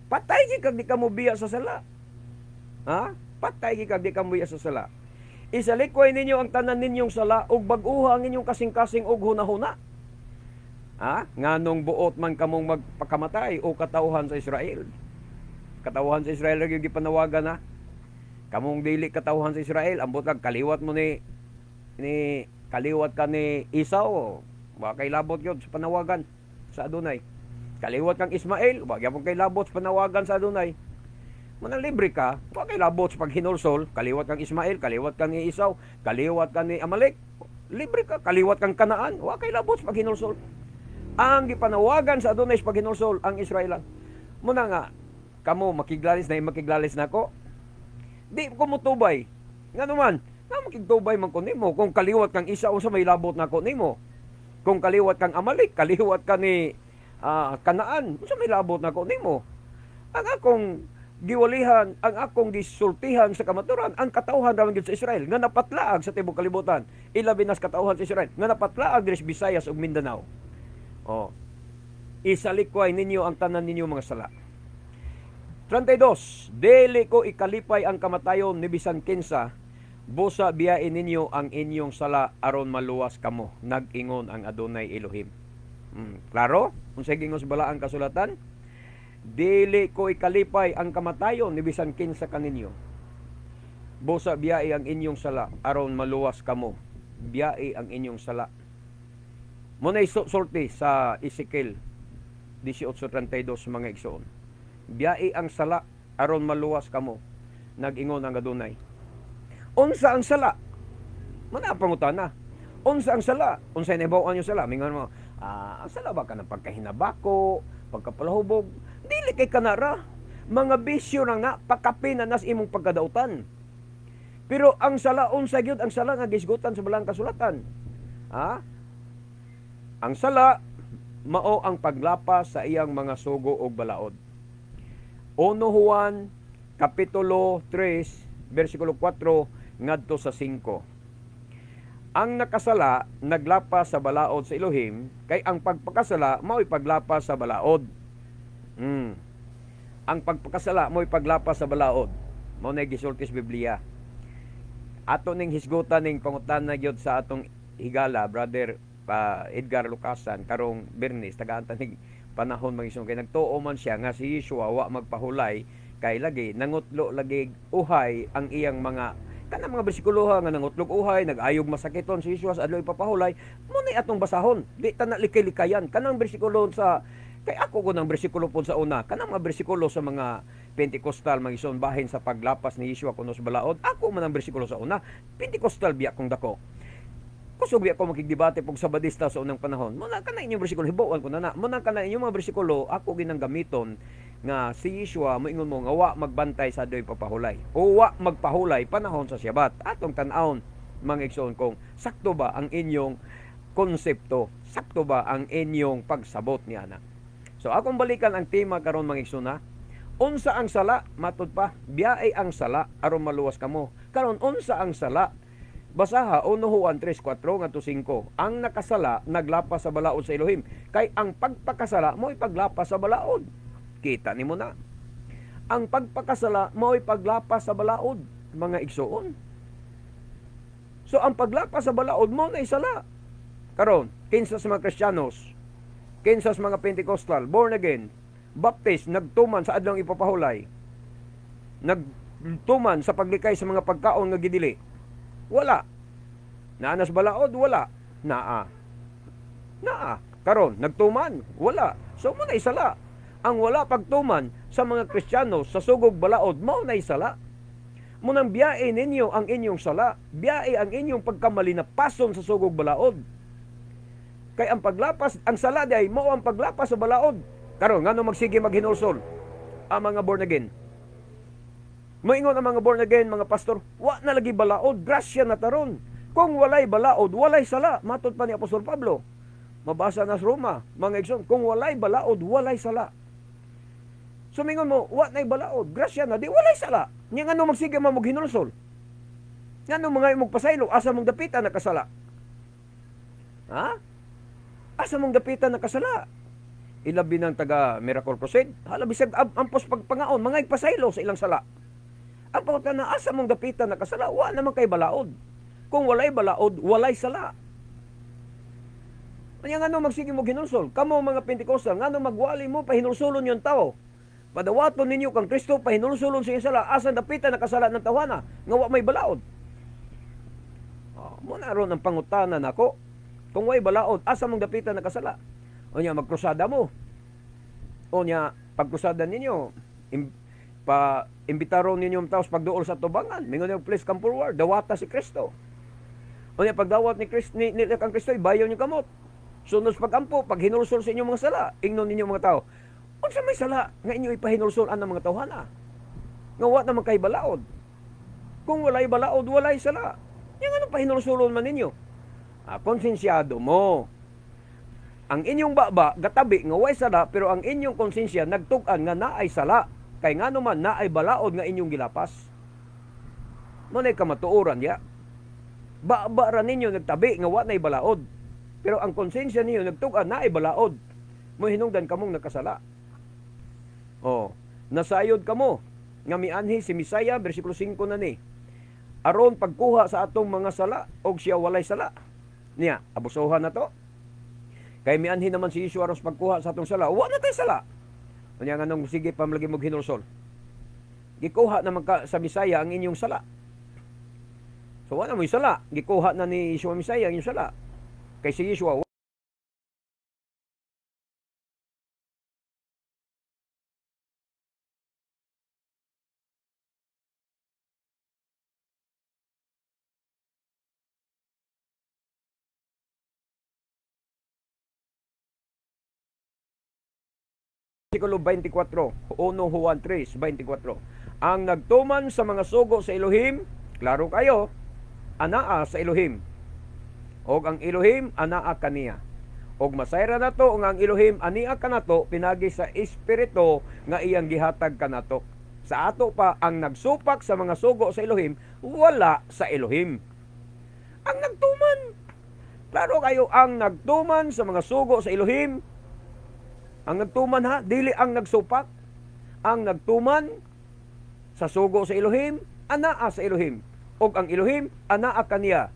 Patay gyud kag di kamo biya sa sala. Ha? Patay gyud kag di kamo biya sa sala. Isalikoy ninyo ang tanan ninyong sala ug bag-uha ang inyong kasing-kasing og hunahuna. Ha? Nganong buot man kamong magpakamatay o katawhan sa Israel. Katawhan sa Israel gyud gipanawagan na. Kamong dili katawhan sa Israel, ambot lang kaliwat mo ni kaliwat ka ni Esau, wa kay labot gyud sa panawagan sa Adonai. Kaliwat kang Ismael, wa gyapon kay labot sa panawagan sa Adonai. Manang libre ka, wa kay labot sa paghinulsol, kaliwat kang Ismael, kaliwat kang ni Esau, kaliwat kang ni Amalek, libre ka, kaliwat kang Kanaan, wa kay labot sa paghinulsol. Ang gipanawagan sa Adonai sa paghinulsol ang Israel. Muna nga, kamo makiglalis nako. Di ko mutubay. Nga naman, nga makigtubay man ko nimo. Kung kaliwat kang Esau sa may labot nako nimo. Kung kaliwat kang Amalek, kaliwat ka ni Kanaan, sa may labot nako nimo. Ang akong giwalihan, ang akong gisultihan sa kamaturan, ang katawhan raman gyud sa Israel nga napatlaag sa tibuok kalibutan. Ilabi nas katawhan sa Israel nga napatlaag diri sa Visayas ug Mindanao. Oh. Isalikway ninyo ang tanan ninyo mga sala. 32. Dili ko ikalipay ang kamatayon ni bisan kinsa, busa biyain ninyo ang inyong sala aron maluwas kamo, nag-ingon ang Adonai Elohim. Klaro? Unsay gingon sa balaang kasulatan? Dili ko ikalipay ang kamatayon ni bisan kinsa kaninyo, busa biyai ang inyong sala aron maluwas kamo, biyai ang inyong sala. Munay sulti sa Ezekiel 18:32 mga igsoon. Biyai ang sala aron maluwas kamo, nag-ingon ang Adonai. Unsa ang sala? Mana pangutana. Unsa ang sala? Unsay nahibaw-an yung sala? Mingon mo, ang sala ba ka ng pagkahinabako, pagkapalahubog? Dili kay kanara. Mga bisyo na nga, pakapin na nas imong pagkadautan. Pero ang sala, unsa gyud ang sala nga gisgutan sa balang kasulatan? Ha? Ang sala, mao ang paglapas sa iyang mga sugo o balaod. 1 Juan Kapitulo 3, versikulo 4, ngadto sa 5. Ang nakasala, naglapas sa balaod sa Elohim, kay ang pagpakasala, mao'y paglapas sa balaod. Ang pagpakasala, mao'y paglapas sa balaod. Mao na gisulti sa Biblia. Ato ning hisgutan ning pangutana gyud sa atong higala, brother Edgar Lucasan, karong Bernes, tagaan ning panahon mangisong kay nagtuo man siya nga si Yeshua wa magpahulay kay lagi nangutlo lagi uhay ang iyang mga kanang mga bersikulo nga nangutlog uhay, nag-ayog masakiton si Yeshua sa adlaw ipapahulay. Munay atong basahon, di ta na likay-likayan kanang bersikulo sa kay ako ko ng bersikulo po sa una, kanang mga bersikulo sa mga Pentecostal mangisong bahin sa paglapas ni Yeshua kuno sa balaod. Ako man ang bersikulo sa una, Pentecostal biya kong dako. Kusog biya ko makigdebate pag Sabadista sa unang panahon. Muna ka na inyong bersikulo, hibawan ko na. Muna ka na inyong mga bersikulo, ako ginang gamiton nga si Yeshua, moingon mo nga wa magbantay sa doy papahulay. O wa magpahulay panahon sa Syabat. Atong tan-awon, mga igsoon kong, sakto ba ang inyong konsepto? Sakto ba ang inyong pagsabot ni ana? So akong balikan ang tema karon mga igsoon na. Unsa ang sala? Matud pa, biyaay ang sala aron maluwas kamo. Karon unsa ang sala? Basaha 1 Juan 3:4 ngadto 5. Ang nakasala naglapas sa balaod sa Elohim, kay ang pagpakasala mo'y paglapas sa balaod. Kita nimo na. Ang pagpakasala mo'y paglapas sa balaod, mga igsoon. So ang paglapas sa balaod mo na sala. Karon, kinsa sa mga Kristiyanos, kinsa sa mga Pentecostal, born again, Baptist, nagtuman sa adlong ipapahulay, nagtuman sa paglikay sa mga pagkaon nga gidili. Wala. Naanas balaod? Wala. Naa. Karon, nagtuman? Wala. So, mo na isala. Ang wala pagtuman sa mga Kristiyano sa sugog balaod, mo na isala. Munang biyae ninyo ang inyong sala. Biyae ang inyong pagkamalinapason sa sugog balaod. Kay ang paglapas, ang sala day, mo ang paglapas sa balaod. Karon, ngano magsige maghinulsol ang mga born again? Moingon ang mga born again, mga pastor, wa na lagi balaod, grasya na taron. Kung walay balaod, walay sala. Matod pa ni Apostol Pablo. Mabasa na sa Roma, mga igsoon, kung walay balaod, walay sala. Sumingon mo, wa na'y balaod, grasya na, di walay sala. Nya ngano magsige mamog hinulsol? Ngano mga imong pasaylo, asa mong dapitan nakasala? Ha? Asa mong dapitan nakasala? Ilabi ng taga Miracle Crusade, hala bisag ampos pagpangaon, mga igpasaylo sa ilang sala. Ang pangutan na asa mong dapitan nakasala, wa naman kay balaod. Kung walay balaod, walay sala. Kanya ngano magsige mo hinulsol? Kamo mga Pentecostal, ngano magwali mo pahinulsolon yung tao? Padawaton ninyo kang Kristo pahinulsolon sa iyang sala, asa dapitan nakasala ng tawana, nga wa may balaod. Mo na ron ang pangutana nako. Kung way balaod, asa mong dapitan nakasala? O niya, magkrusada mo. O niya, pagkrusada ninyo, imbitaron ninyo ang taos pagduol sa tubangan. Mingon niyo, please come forward. Dawata si Kristo. O niya, pagdawat ni kang Kristo, bayaw niyo kamot. Sunod pag-ampo, pag hinulsol sa inyong mga sala, ingnon ninyo mga tao. O sa may sala, nga inyo ipahinulsol ang mga tawhana. Nga wa naman kay balaod. Kung walay balaod, walay sala. Yung ano pahinulsulon man ninyo? Konsensyado mo. Ang inyong baba, gatabi, nga way sala, pero ang inyong konsensya, nagtugan nga naay sala. Kay nga naman, naay balaod nga inyong gilapas. Manay kamatuoran, ya. Baba ra ninyo nagtabi, nga wa naay balaod. Pero ang konsensya ninyo, nagtugan, naay balaod. Mo hinungdan kamong nakasala. Nasayod kamo, nga mianhi si Misaya, versikulo 5 na ni. Aron pagkuha sa atong mga sala, og siya walay sala. Niya, abusuhan na to. Kay mianhi naman si Yeshua aros pagkuha sa atong sala. Wa na tayo sala. Kanya nga nung sige pamlagi mong hinulsol. Gikuha naman ka sa Misaya ang inyong sala. So wala mo yung sala. Gikuha na ni Yeshua Misaya ang inyong sala. Kay si Yeshua, versikulo 24, 1 Juan 3, 24. Ang nagtuman sa mga sugo sa Elohim, klaro kayo, anaa sa Elohim. Og ang Elohim, anaa kaniya. Og masayra na to, nga ang Elohim, ania kanato, pinagi sa Espiritu, nga iyang gihatag kanato. Sa ato pa, ang nagsupak sa mga sugo sa Elohim, wala sa Elohim. Ang nagtuman, klaro kayo, ang nagtuman sa mga sugo sa Elohim, ang nagtuman ha, dili ang nagsupak. Ang nagtuman sa sugo sa Elohim, anaa sa Elohim. Og ang Elohim, anaa kaniya.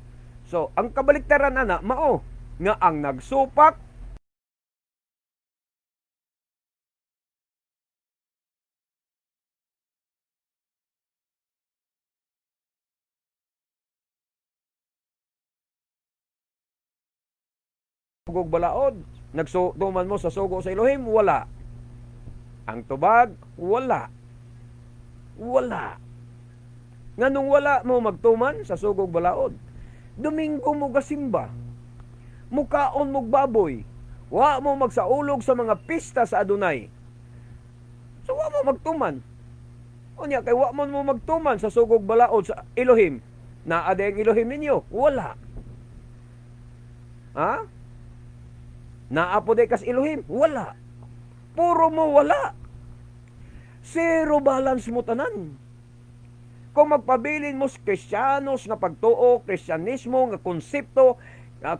So, ang kabaliktaran ana, mao, nga ang nagsupak, sugog balaod, nagtuman mo sa sugo sa Elohim, wala. Ang tubag, wala. Wala. Nganong wala mo magtuman sa sugog balaod? Domingo mo gasimba. Mukaon mo baboy. Wa mo magsaulog sa mga pista sa Adonai. So wa mo magtuman. Unya kay wa mo magtuman sa sugog balaod sa Elohim. Naa ang Elohim ninyo? Wala. Ha? Naa po kas Elohim? Wala. Puro mo wala. Zero balance mo tanan. Kung magpabilin mo sa Kristyanos nga pagtuo, Kristyanismo nga konsepto,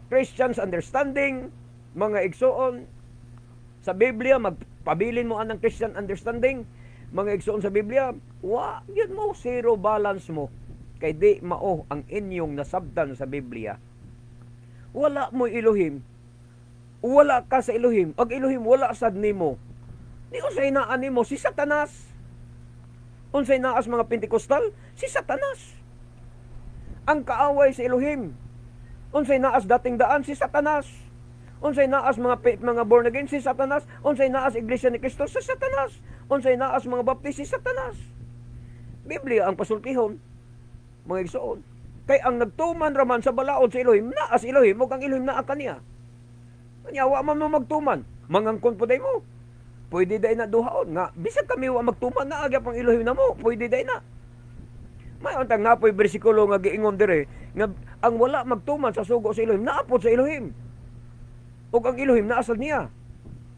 Christians understanding, mga igsoon sa Biblia, magpabilin mo anang Christian understanding, mga igsoon sa Biblia, yun mo, zero balance mo. Kay di mao ang inyong nasabtan sa Biblia. Wala mo Elohim. Wala ka sa Elohim. Ang Elohim wala sad nimo. Di unsay naa nimo si Satanas. Unsay naas mga Pentecostal si Satanas. Ang kaaway sa Elohim. Unsay naas dating daan si Satanas. Unsay naas mga born again si Satanas. Unsay naas Iglesia ni Cristo si Satanas. Unsay naas mga baptist si Satanas. Biblia ang pasultihon mga igsoon. Kay ang nagtuman raman sa balaod sa Elohim, naas Elohim, ug ang Elohim naa kaniya. Kanyawa man mo magtuman, mangangkon po day mo. Pwede day na duhaon nga bisag kami wa magtuman na agya pang Elohim na mo, pwede day na. May untang napoy bersikulo nga giingon dire nga ang wala magtuman sa sugo sa Elohim naapod sa Elohim. Ug ang Elohim naa sa niya.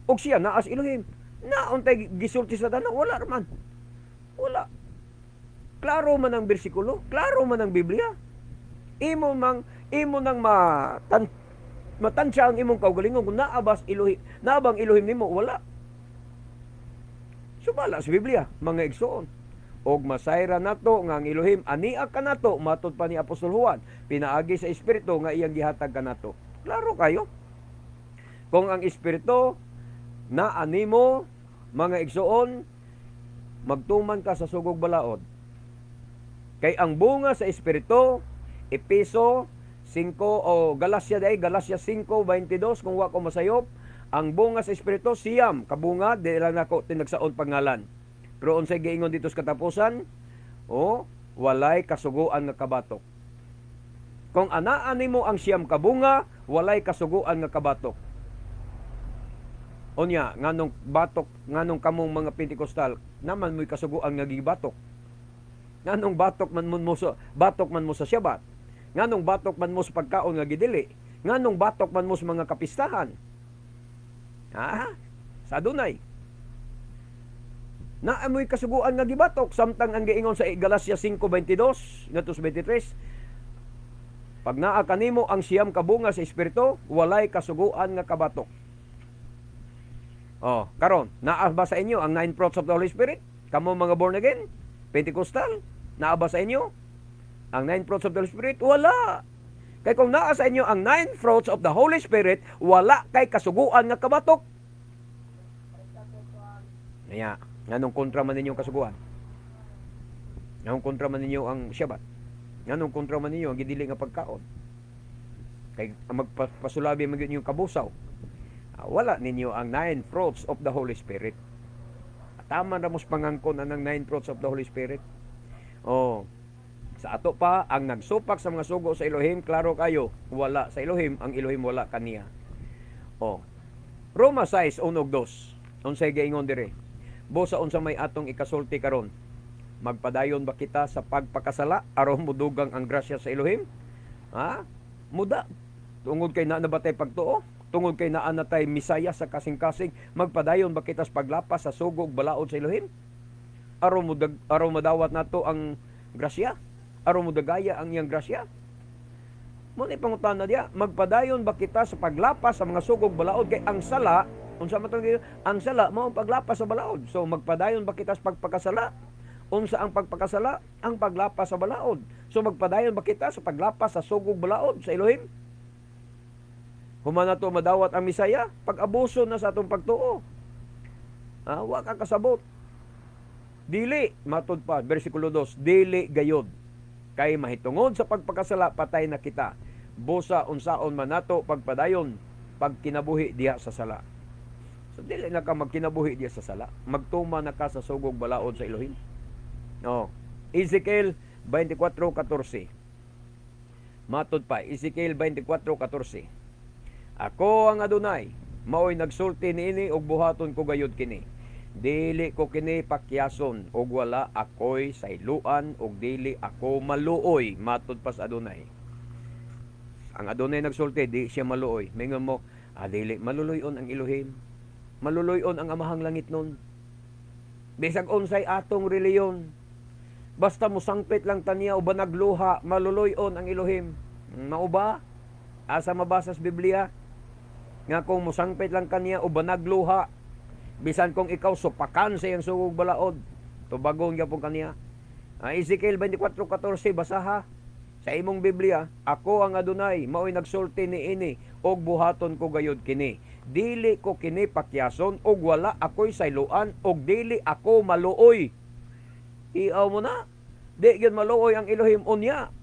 Ug siya naa sa Elohim. Nauntay gisulti sa tanan wala raman. Wala. Klaro man ang bersikulo, klaro man ang Biblia. imo nang matansya ang imong kaugalingon kung naabang Elohim nimo wala. Sumala sa Biblia mga igsoon. Og masayra nato nga ang Elohim ania kanato matud pa ni Apostol Juan pinaagi sa espiritu nga iyang gihatag kanato. Klaro kayo. Kung ang espiritu na animo mga igsoon magtuman ka sa sugog balaod. Kay ang bunga sa espiritu Epeso 5 o Galacia 5:22 kung wa ko masayop, ang bunga sa espiritu siyam kabunga di lang nako tinagsaon pangalan. Pero unsay giingon dito sa katapusan? Walay kasuguan nga kabatok. Kung anaan nimo ang siyam kabunga, walay kasuguan nga kabatok. Unya, nganong batok, nganong kamong mga Pentekostal, naman mo'y kasuguan nga gibatok. Nganong batok man mo sa Syabat. Nganong batok man mo sa pagkaon nga gidili. Nganong batok man mo sa mga kapistahan. Sa adunay. Na amoy kasuguan nga gibatok samtang ang giingon sa Galacia 5:22 ngadto sa 23 pag naa kanimo ang siyam kabunga sa espiritu walay kasuguan nga kabatok. Karon naa ba sa inyo ang 9 fruits of the Holy Spirit? Kamo mga born again Pentecostal, naa ba sa inyo ang 9 fruits of the Holy Spirit? Wala. Kay kung naa sa inyo ang 9 fruits of the Holy Spirit, wala kay kasuguan nga kabatok. Nganong kontra man ninyo ang kasuguan? Nganong kontra man ninyo ang Syabat? Nganong kontra man ninyo ang gidili nga pagkaon? Kay magpasulabi man ninyo kabusaw. Wala ninyo ang 9 fruits of the Holy Spirit. Tama na mos pangangkon ang 9 fruits of the Holy Spirit. Sa ato pa ang nagsupak sa mga sugo sa Elohim, klaro kayo, wala sa Elohim, ang Elohim wala kaniya. Roma 6:1-2. Unsay giingon dire? Busa unsa may atong ikasulti karon? Magpadayon ba kita sa pagpakasala aron mudugang ang grasya sa Elohim? Muda. Tungod kay naa nabatay pagtuo, tungod kay naa natay misaya sa kasing-kasing, magpadayon ba kita sa paglapas sa sugog balaod sa Elohim? Aron madawat nato ang grasya? Aron mudagaya ang iyang grasya? Muna pangutana diya, magpadayon ba kita sa paglapas sa mga sugog balaod kay ang sala unsa man ang sala mao ang paglapas sa balaod. So magpadayon ba kita sa pagpakasala? Unsa ang pagpakasala? Ang paglapas sa balaod. So magpadayon ba kita sa paglapas sa sugog balaod sa Elohim? Human nato madawat ang misaya, pag-abuso na sa atong pagtuo. Wa ka kasabot. Dili matud pa bersikulo 2, dili gayod. Kay mahitungod sa pagpakasala patay na kita. Busa unsaon man nato pagpadayon pagkinabuhi diha sa sala. So dili na ka magkinabuhi diya sa sala. Magtuma na ka sa sugog balaod sa Elohim. Ezekiel 24:14. Matod pa, Ezekiel 24:14. Ako ang Adonai, mao'y nagsulti niini og buhaton ko gayud kini. Dili ko kini pakyason og wala ako'y sayluan og dili ako maluoy. Matod pa sa Adonai. Ang Adonai nagsulti, di siya maluoy. Mingon mo, dili maluluyon ang Elohim. Maluluyon ang amahang langit nun. Bisag unsay atong reliyon. Basta mo sangpit lang taniya o ba nagluha, maluluyon ang Elohim. Mao ba? Asa mabasa sa Biblia? Nga kung mo sangpit lang kaniya o ba nagluha, bisan kung ikaw supakan sa iyang sugog balaod, tubagon ka po kaniya. Ezekiel 24:14, basaha sa imong Biblia, ako ang Adonai, mao'y nagsulti niini og buhaton ko gayud kini. Dili ko kini pakyason og wala ako'y sayluan og dili ako maluoy. Iaw mo na. Di gyud maluoy ang Elohim unya.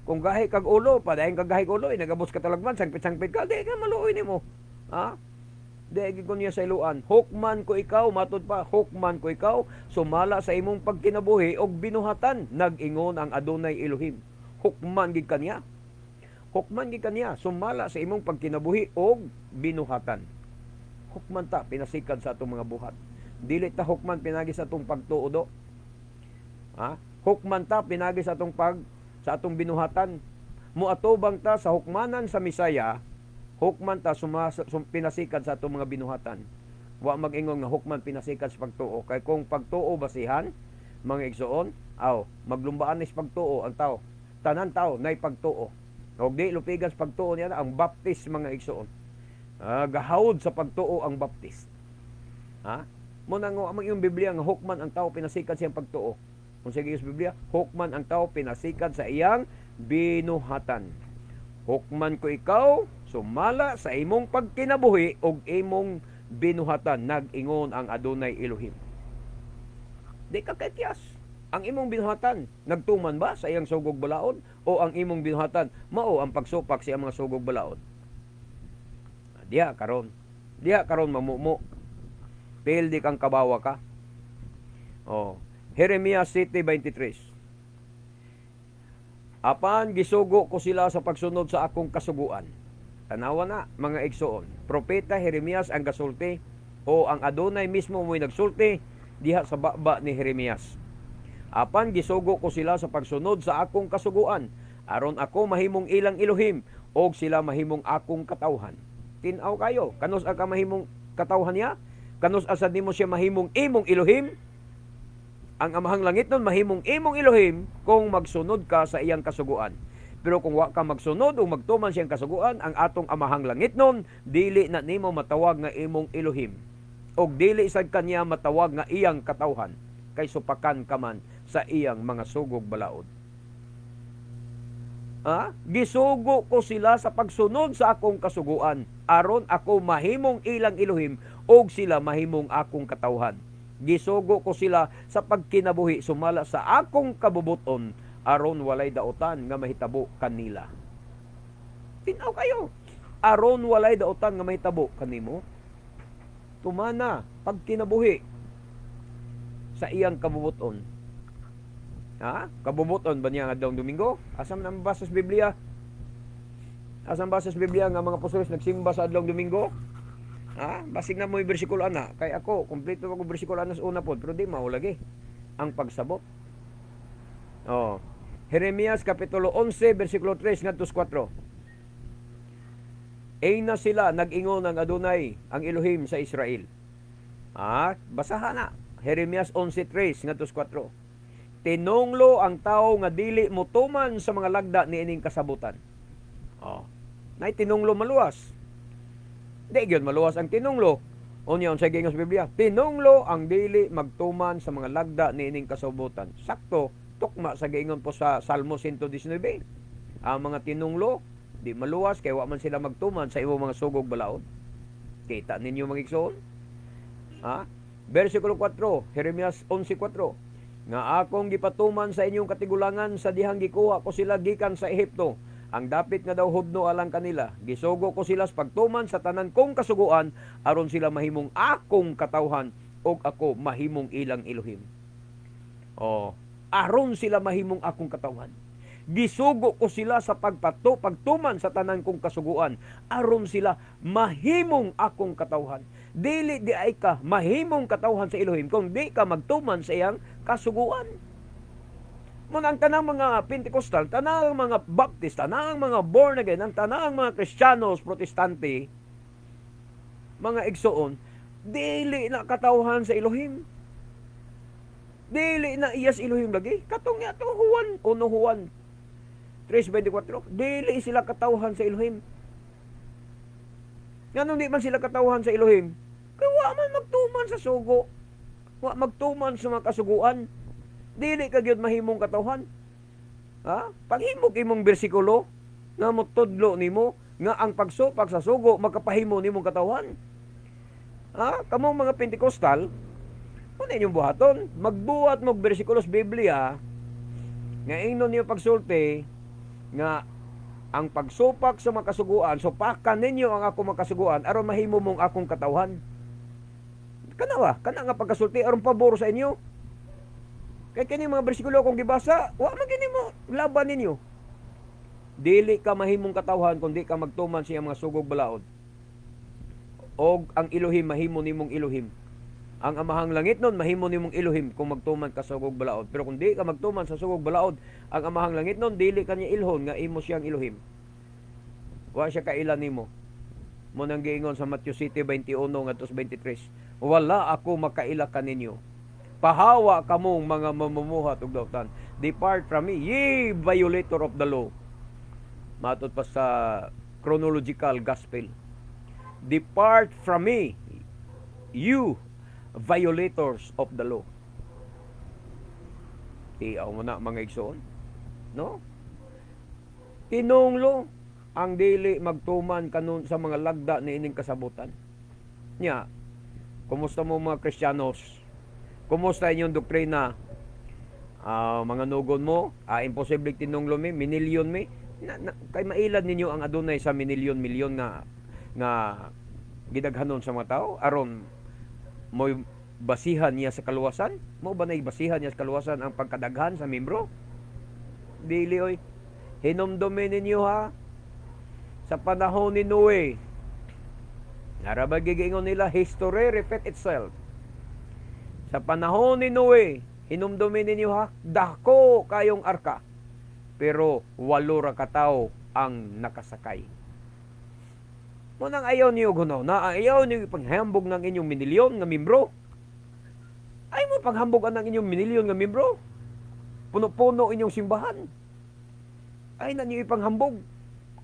Kung gahi kag ulo, padayon kag gahi ulo, nagabos ka talagman, sangpit-sangpit ka, di ka maluoy nimo. Di gyud ko niya sayluan. Hukman ko ikaw, matud pa, hukman ko ikaw, sumala sa imong pagkinabuhi og binuhatan, nag-ingon ang Adonai Elohim. Hukman gid kaniya. Hukman gid kaniya, sumala sa imong pagkinabuhi og binuhatan. Hukman ta pinasikan sa atong mga buhat. Dili ta hukman pinagi sa atong pagtuo. Hukman ta pinagi sa atong binuhatan. Muatubang ta sa hukmanan sa Misaya, hukman ta pinasikan sa atong mga binuhatan. Wa mag-ingon nga hukman pinasikan sa pagtuo. Kay kung pagtuo basihan, mga igsoon, maglumbaan is pagtuo ang tao. Tanan tao nay pagtuo. Og di lupigan sa pagtuo niya ang baptist mga igsoon. Gahawod sa pagtuo ang baptist. Ha? Mo nang ang iyong Biblia nga hukman ang tao pinasikat siyang pagtuo. Kung sige sa Biblia, hukman ang tao pinasikat sa iyang binuhatan. Hukman ko ikaw sumala sa imong pagkinabuhi og imong binuhatan, nag-ingon ang Adonai Elohim. Di ka kakyas. Ang imong binuhatan, nagtuman ba sa iyang sugog balaod? O ang imong binuhatan, mao ang pagsupak sa iyang mga sugog balaod? Diha karon mamumo. Pildi kang kabawa ka. Jeremias 7:23. Apan gisugo ko sila sa pagsunod sa akong kasuguan. Tanawa na mga igsoon. Propeta Jeremias ang gasulti o ang Adonai mismo mo'y nagsulti diha sa baba ni Jeremias. Apan gisugo ko sila sa pagsunod sa akong kasuguan, aron ako mahimong ilang Elohim o sila mahimong akong katawhan. Tinaw kayo, kanus ka mahimong katawhan niya? Kanus asa nimo siya mahimong imong Elohim? Ang amahang langit nun mahimong imong Elohim kung magsunod ka sa iyang kasuguan. Pero kung wa ka magsunod o magtuman siyang kasuguan, ang atong amahang langit nun, dili na nimo matawag nga imong Elohim. O dili sad kanya matawag nga iyang katawhan, kay supakan ka man sa iyang mga sugog balaod. Gisugo ko sila sa pagsunod sa akong kasuguan, aron ako mahimong ilang Elohim o sila mahimong akong katawhan. Gisugo ko sila sa pagkinabuhi sumala sa akong kabubuton, aron walay daotan nga mahitabo kanila. Tinaw kayo, aron walay daotan nga mahitabo kanimo. Tumana pagkinabuhi sa iyang kabubuton. Kabubuton ba niya nga daw Domingo? Asam nang basa sa Biblia? Asam basa sa Biblia nga mga apostoles nagsimba sa adlong Domingo? Basig na mo yung bersikulo ana. Kay ako, kompleto ako bersikulo ana sa una po, pero di maulagi ang pagsabot. Jeremias kapitulo 11 bersikulo 3 ngadto 4. Na sila nag-ingon ng Adonai ang Elohim sa Israel. Basahan na. Jeremias 11:3 ngadto 4. Tinunglo ang tao nga dili motuman sa mga lagda niining kasabutan. Nay tinunglo maluwas. Di gyud maluwas ang tinunglo. Unya sa gingon sa Biblia, tinunglo ang dili magtuman sa mga lagda niining kasabutan. Sakto tukma sa gingon po sa Salmo 119. Ang mga tinunglo di maluwas kay wa man sila magtuman sa imong mga sugog balaod. Kita ninyo mga igsoon? Versikulo 4, Jeremias 11:4. Nga akong gipatuman sa inyong katigulangan sa dihang gikuha ko sila gikan sa Ehipto. Ang dapit nga daw hudno alang kanila. Gisugo ko sila sa pagtuman sa tanan kong kasuguan aron sila mahimong akong katawhan ug ako mahimong ilang Elohim. Aron sila mahimong akong katawhan. Gisugo ko sila sa pagtuman sa tanan kong kasuguan aron sila mahimong akong katawhan. Dili di ay ka mahimong katawhan sa Elohim kung di ka magtuman sa iyang kasuguan. Muna ang tanang mga Pentecostal, tanang mga Baptist, tanang mga born again, ang tanang mga Kristiyanos, Protestante, mga igsoon, dili na katawhan sa Elohim. Dili na iyas Elohim lagi. Katong nga to Juan 3:24, dili sila katawhan sa Elohim. Nganong di man sila katawhan sa Elohim? Kaya wa man magtuman sa sugo. Wa magtuman sa mga kasuguan. Dili ka gyud mahimong katawhan. Paghimog imong bersikulo nga motudlo nimo nga ang pagsupak sa sugo magkapahimo nimong katawhan. Kamong mga Pentecostal, kuno inyong buhaton, magbuhat mog bersikulo sa Biblia nga ingnon niyo pagsulti nga ang pagsupak sa mga kasuguan, supakan ninyo ang ako makasuguan aron mahimo mong akong katawhan. Kana nga pagkasulti aron pabor sa inyo. Kay kini mga bersikulo kung gibasa, wa man kini mo laban ninyo. Dili ka mahimong katawhan kung di ka magtuman sa mga sugog balaod. Og ang Elohim mahimo nimong Elohim. Ang amahang langit nun mahimo nimong Elohim kung magtuman ka sa sugog balaod. Pero kung di ka magtuman sa sugog balaod, ang amahang langit nun dili kanya ilhon nga imo siyang Elohim. Wa siya kailan nimo. Mo nang giingon sa Matthew 7:21 ngadto 23. Wala ako makaila kaninyo. Pahawa kamong mga mamumuhat ug dautan. Depart from me, ye violator of the law. Matud pa sa chronological gospel. Depart from me, you violators of the law. Tiyaw mo na mga igsoon. No? Tinunglo ang dili magtuman kanon sa mga lagda ni ining kasabutan. Nya, kumusta mo mga Kristiyanos? Kumusta inyong doktrina? Mga nugon mo, imposible tinunglo mi, minilyon mi. Kay mailad ninyo ang adunay sa minilyon-milyon nga gidaghanon sa mga tao aron mo basihan niya sa kaluwasan? Mo ba nay basihan niya sa kaluwasan ang pagkadaghan sa membro? Dili oy. Hinumdumin ninyo ha. Sa panahon ni Noe, narabag gigingon nila, history repeat itself. Sa panahon ni Noe, hinumdumin ninyo ha, dako kayong arka. Pero 8 ra ka tawo ang nakasakay. Munang ayaw niyo guno, na ayaw niyo paghambog ng inyong minilyon nga membro. Ay mo paghambogan ng inyong minilyon nga membro. Puno-puno inyong simbahan. Ay na niyo ipanghambog.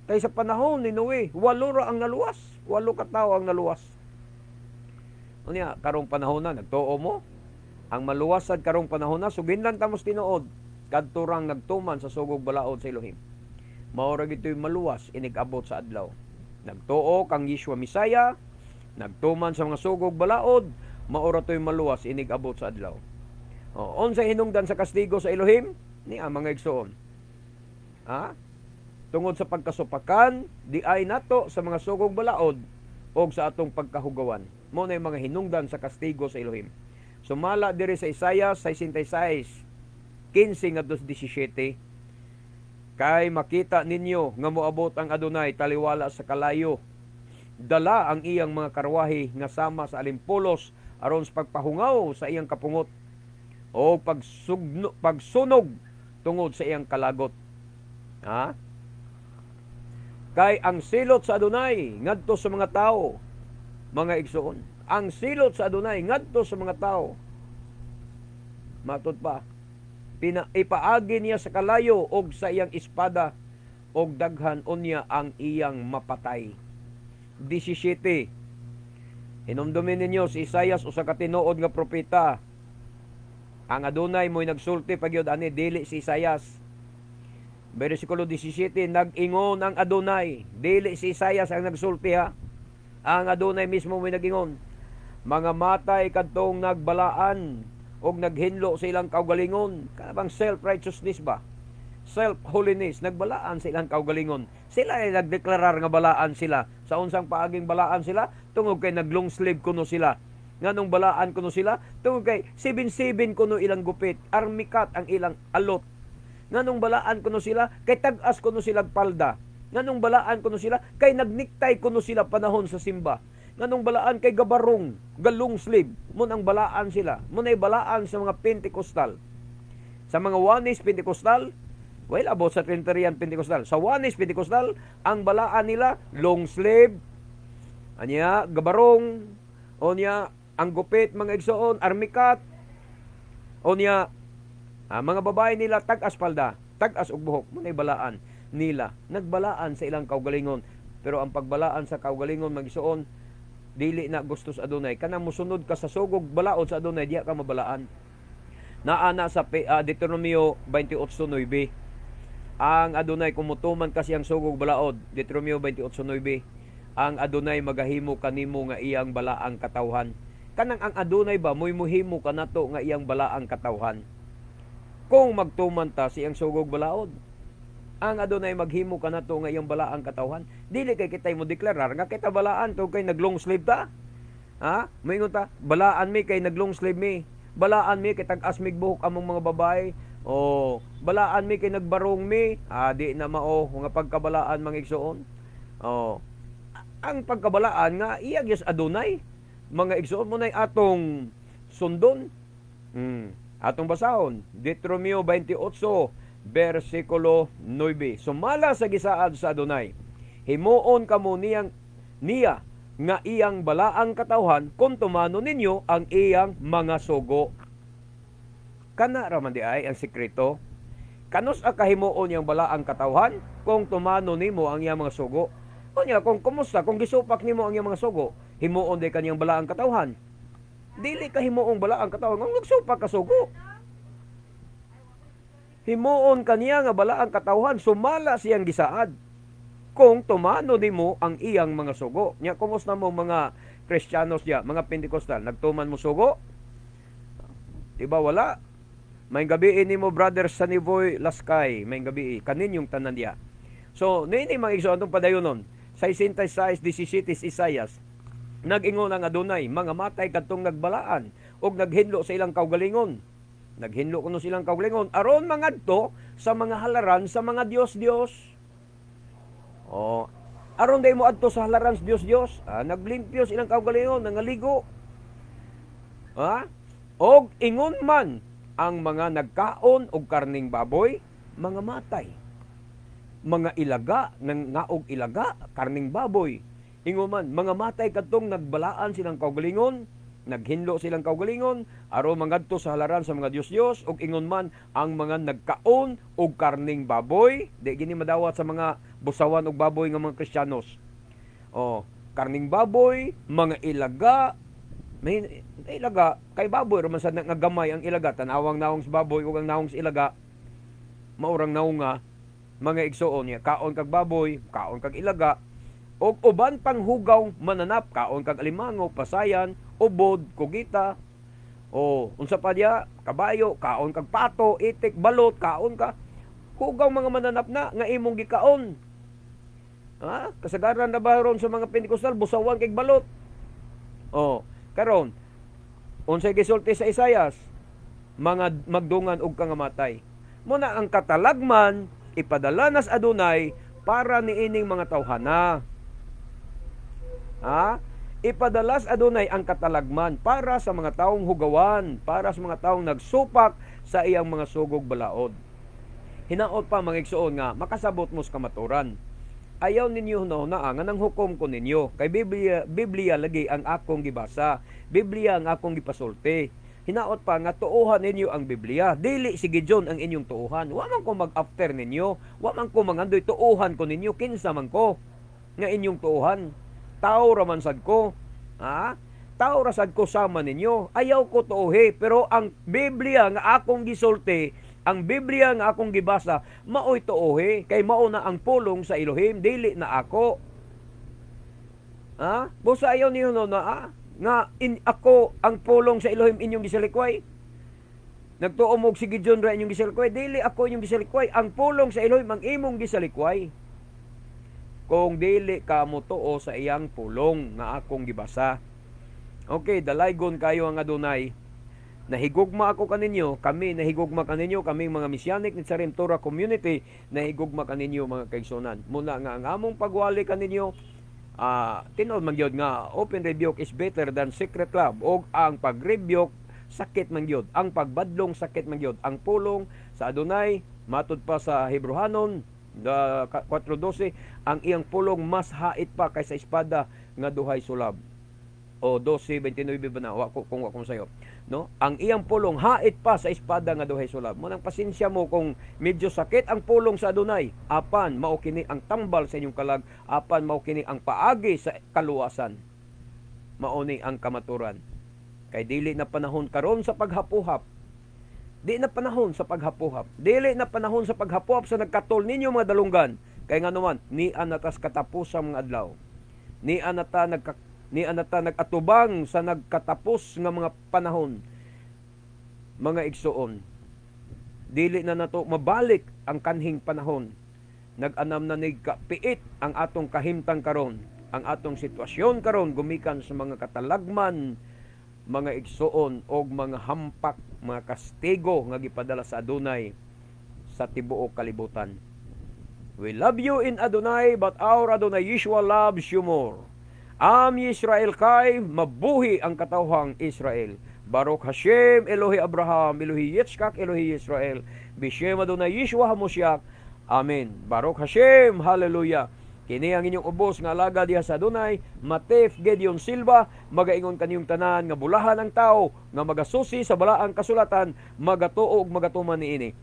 Kaya sa panahon ni Noe, 8 ra ang naluwas. 8 ka tawo ang naluwas. Unya, karong panahon na, nagtuo mo. Ang maluwasad karong panahon na, suginlan tamos tinuod. Kadturang nagtuman sa sugog balaod sa Elohim. Maura gito'y maluwas, inigabot sa adlaw. Nagtuo kang Yeshua Misaya, nagtuman sa mga sugog balaod, maura to'y maluwas, inigabot sa adlaw. Unsa hinungdan sa kastigo sa Elohim? Ni ang mga igsoon. Tungod sa pagkasupakan, di ay nato sa mga sugog balaod o sa atong pagkahugawan. Mo na yung mga hinungdan sa kastigo sa Elohim. Sumala diri sa Isaiah 66, 15 at 17. Kay makita ninyo nga moabot ang Adonai taliwala sa kalayo. Dala ang iyang mga karwahe nga sama sa alimpulos aron sa pagpahungaw sa iyang kapungot o pagsunog tungod sa iyang kalagot. Kay ang silot sa Adonai ngadto sa mga tao, mga igsoon. Ang silot sa Adonai ngadto sa mga tao. Matod pa, ipaagi niya sa kalayo og sa iyang espada og daghan unya ang iyang mapatay. 17. Hinumdumin ninyo si Isaias usa ka tinuod nga propeta. Ang Adonai mo'y nagsulti pagyud ani dili si Isaias. Versikulo 17, nag-ingon ang Adonai, dili si Isaias ang nagsulti ha. Ang Adonai mismo may nag-ingon, mga matay kadtong nagbalaan og naghinlo sa ilang kaugalingon. Kanabang self-righteousness ba? Self-holiness, nagbalaan sa ilang kaugalingon. Sila ay nagdeklarar nga balaan sila. Sa unsang paaging balaan sila, tungod kay naglong slave kuno sila. Nganong balaan kuno sila, tungod kay 7-7 kuno ilang gupit, armikat ang ilang alot. Nganong balaan kuno sila, kay tag-as kuno sila palda. Nganong balaan kuno sila, kay nagniktay kuno sila panahon sa simba. Nganong balaan kay gabarong, galong slave. Mun ang balaan sila. Mun ay balaan sa mga Pentecostal. Sa mga Wanis Pentecostal, abot sa Trinitarian Pentecostal. Sa Wanis Pentecostal, ang balaan nila, long slave, anya, gabarong, onya, ang gupit, mga igsoon, armikat, onya, mga babae nila tag-as palda, tag-as og buhok, munay balaan nila. Nagbalaan sa ilang kaugalingon. Pero ang pagbalaan sa kaugalingon magisuon dili na gusto sa Adonai. Kana mosunod ka sa sugog balaod sa Adonai, diya ka mabalaan. Naana sa Deuteronomio 28:9. Ang Adonai kumutuman kasi ang sugog balaod, Deuteronomio 28:9. Ang Adonai magahimo kanimo nga iyang balaang katawhan. Kanang ang Adonai ba moy muhimo kanato nga iyang balaang katawhan. Kung magtuman ta siyang sugog balaod, ang Adonai maghimo kanato nga iyang balaang katawhan. Dili kay kitay mo deklarar nga kita balaan to kay naglong slave ta. Moingon ta, balaan mi kay naglong slave mi. Balaan mi kay tag-as mig buhok among mga babae. O balaan mi kay nagbarong mi. Di na mao nga pagkabalaan mga igsoon. Ang pagkabalaan nga iyang yes Adonai. Mga igsoon mo nay atong sundon. Atong basahon, Deuteronomio 28, versikulo 9. Sumala sa gisaad sa Adonai, himuon kamo niya nga iyang balaang katawhan kung tumano ninyo ang iyang mga sugo. Kana raman di ay ang sikreto. Kanus akahimuon yang balaang katawhan kung tumano nimo ang iyang mga sugo. Unya kung kumusta kung gisupak nimo ang iyang mga sugo, himuon day kaniyang balaang katawhan. Dili ka himuong balaang katawhan kung nagsupak ka sugo. Himuon kaniya nga balaang katawhan sumala siyang gisaad kung tumano nimo ang iyang mga sugo. Nya kumusta mo mga Kristiyanos diya, mga Pentecostal, nagtuman mo sugo? Diba wala? May gabi nimo brother Saniboy Laskay, may gabi kanin yung tanan diya. So nini mga igsoon tong padayonon 66:17 Isayas. Nag-ingon ang Adonai, mga matay kadtong nagbalaan og naghinlo sa ilang kaugalingon. Naghinlo kuno silang kaugalingon aron mangadto sa mga halaran sa mga Dios-Dios. Aron day mo adto sa halaran sa Dios-Dios, naglimpyo silang kaugalingon, nangaligo. Og ingon man ang mga nagkaon og karning baboy, mga matay. Mga ilaga, nang ngaog ilaga, karning baboy. Ingon man, mga matay kadtong nagbalaan silang kaugalingon, naghinlo silang kaugalingon, aron mangadto sa halaran sa mga Dios-Dios, og ingon man ang mga nagkaon og karning baboy, di gini madawat sa mga busawan og baboy nga mga Kristiyanos. Karning baboy, mga ilaga, may ilaga kay baboy raman sa ngagamay ang ilaga, tanawang naong sa baboy ug ang naong sa ilaga maurang naunga. Mga igsoon niya, kaon kag baboy, kaon kag ilaga, og uban pang hugaw mananap, kaon kag alimango, pasayan, ubod, kugita, unsa pa diya, kabayo, kaon kag pato, itik, balot, kaon ka. Hugaw mga mananap na nga imong gikaon. Kasagaran na ba ron sa mga Pentecostal busawan kag balot? Karon unsay gisulti sa Isayas, mga magdungan og kangamatay. Muna ang katalagman ipadala nas Adonai para niining mga tawhana. Ipadalas Adonai ang katalagman para sa mga taong hugawan, para sa mga taong nagsupak sa iyang mga sugog balaod. Hinaot pa mga igsoon nga makasabot mo sa kamaturan. Ayaw ninyo na nga nang hukom ko ninyo. Kay Biblia lagi ang akong gibasa. Biblia ang akong gipasulti. Hinaot pa nga tuuhan ninyo ang Biblia. Dili si Gideon ang inyong tuuhan. Wa man ko mag-after ninyo. Wa man ko mangandoy tuuhan ko ninyo. Kinsa man ko nga inyong tuuhan. Tao raman sad ko. Tao rasad ko sama ninyo. Ayaw ko tuuhi. Pero ang Biblia nga akong gisulti, ang Biblia nga akong gibasa, maoy tuohi, kay mauna ang pulong sa Elohim, dili na ako. Busa ayaw niyo na nga ako ang pulong sa Elohim inyong gisalikway. Nagtuomog si Gideon ra inyong gisalikway, dili ako inyong gisalikway, ang pulong sa Elohim ang imong gisalikway. Kung dili ka mo tuo sa iyang pulong nga akong gibasa. Okay, dalaygon kayo ang Adonai. Nahigugma ako kaninyo, kami nahigugma kaninyo, kami mga Messianic ni Sarim Torah Community, nahigugma kaninyo mga kaigsunan. Muna nga ang among pagwali kaninyo, tinod magyod nga open rebuke is better than secret love, o ang pag-rebuke sakit mangyod, ang pagbadlong sakit mangyod. Ang pulong sa Adonai, matud pa sa Hebrehanon 4:12, ang iyang pulong mas hait pa kaysa espada nga duhay sulab. O 12:29 ba na kung wa ko sayo, no? Ang iyang pulong hait pa sa espada nga duhay sulab. Munang pasensya mo kung medyo sakit ang pulong sa Adonai, apan mao kini ang tambal sa inyong kalag, apan mao kini ang paagi sa kaluwasan. Mao ni ang kamaturan. Kay dili na panahon karon sa paghapuhap. Di na panahon sa paghapuhap. Dili na panahon sa paghapuhap sa nagkatol ninyo mga dalunggan. Kay nga naman ni anatas katapusang mga adlaw. Ni anata nagatubang sa nagkatapos nga mga panahon. Mga igsoon, dili na nato mabalik ang kanhing panahon. Nag-anam na nigkapiit ang atong kahimtang karon, ang atong sitwasyon karon gumikan sa mga katalagman, mga igsoon og mga hampak, mga kastigo nga gipadala sa Adonai sa tibuok kalibutan. We love you in Adonai, but our Adonai Yeshua loves you more. Am Yisrael kay, mabuhi ang katawhang Israel. Baruch Hashem, Elohi Abraham, Elohi Yitzchak, Elohi Yisrael. Bishem Adonai Yeshua HaMoshiach. Amen. Baruch Hashem, hallelujah. Kini ang inyong ubos nga alaga diha sa Adonai, Matef Gedeon Silva, magaingon kaniyong tanan nga bulahan ang tao, nga magasusi sa balaang kasulatan, magatuo ug magatuman niini.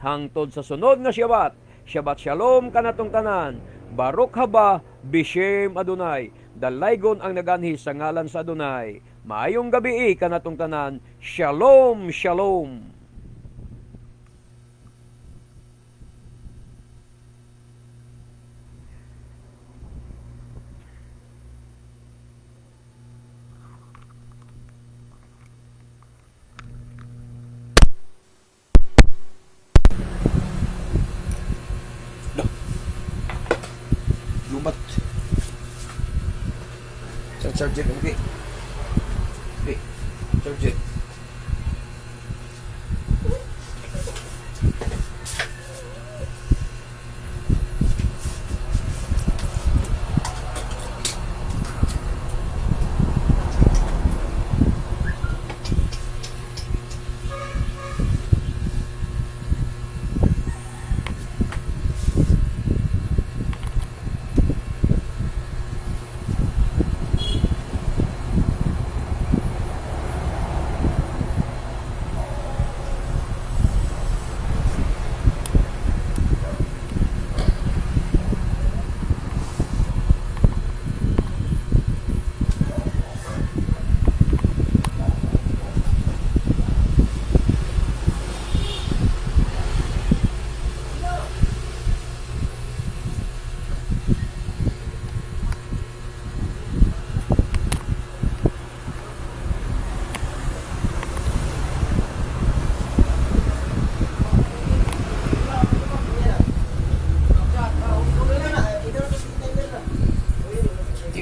hangtod sa sunod nga Shabbat. Shabbat Shalom kanatong tanan. Baruch haba Bishem Adonai. Dalaygon ang naganhi sa ngalan sa Adonai. Maayong gabi kanatong tanan. Shalom, shalom. Lumat. Sa charger okay. Okay. Charger.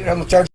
Tira mo charge.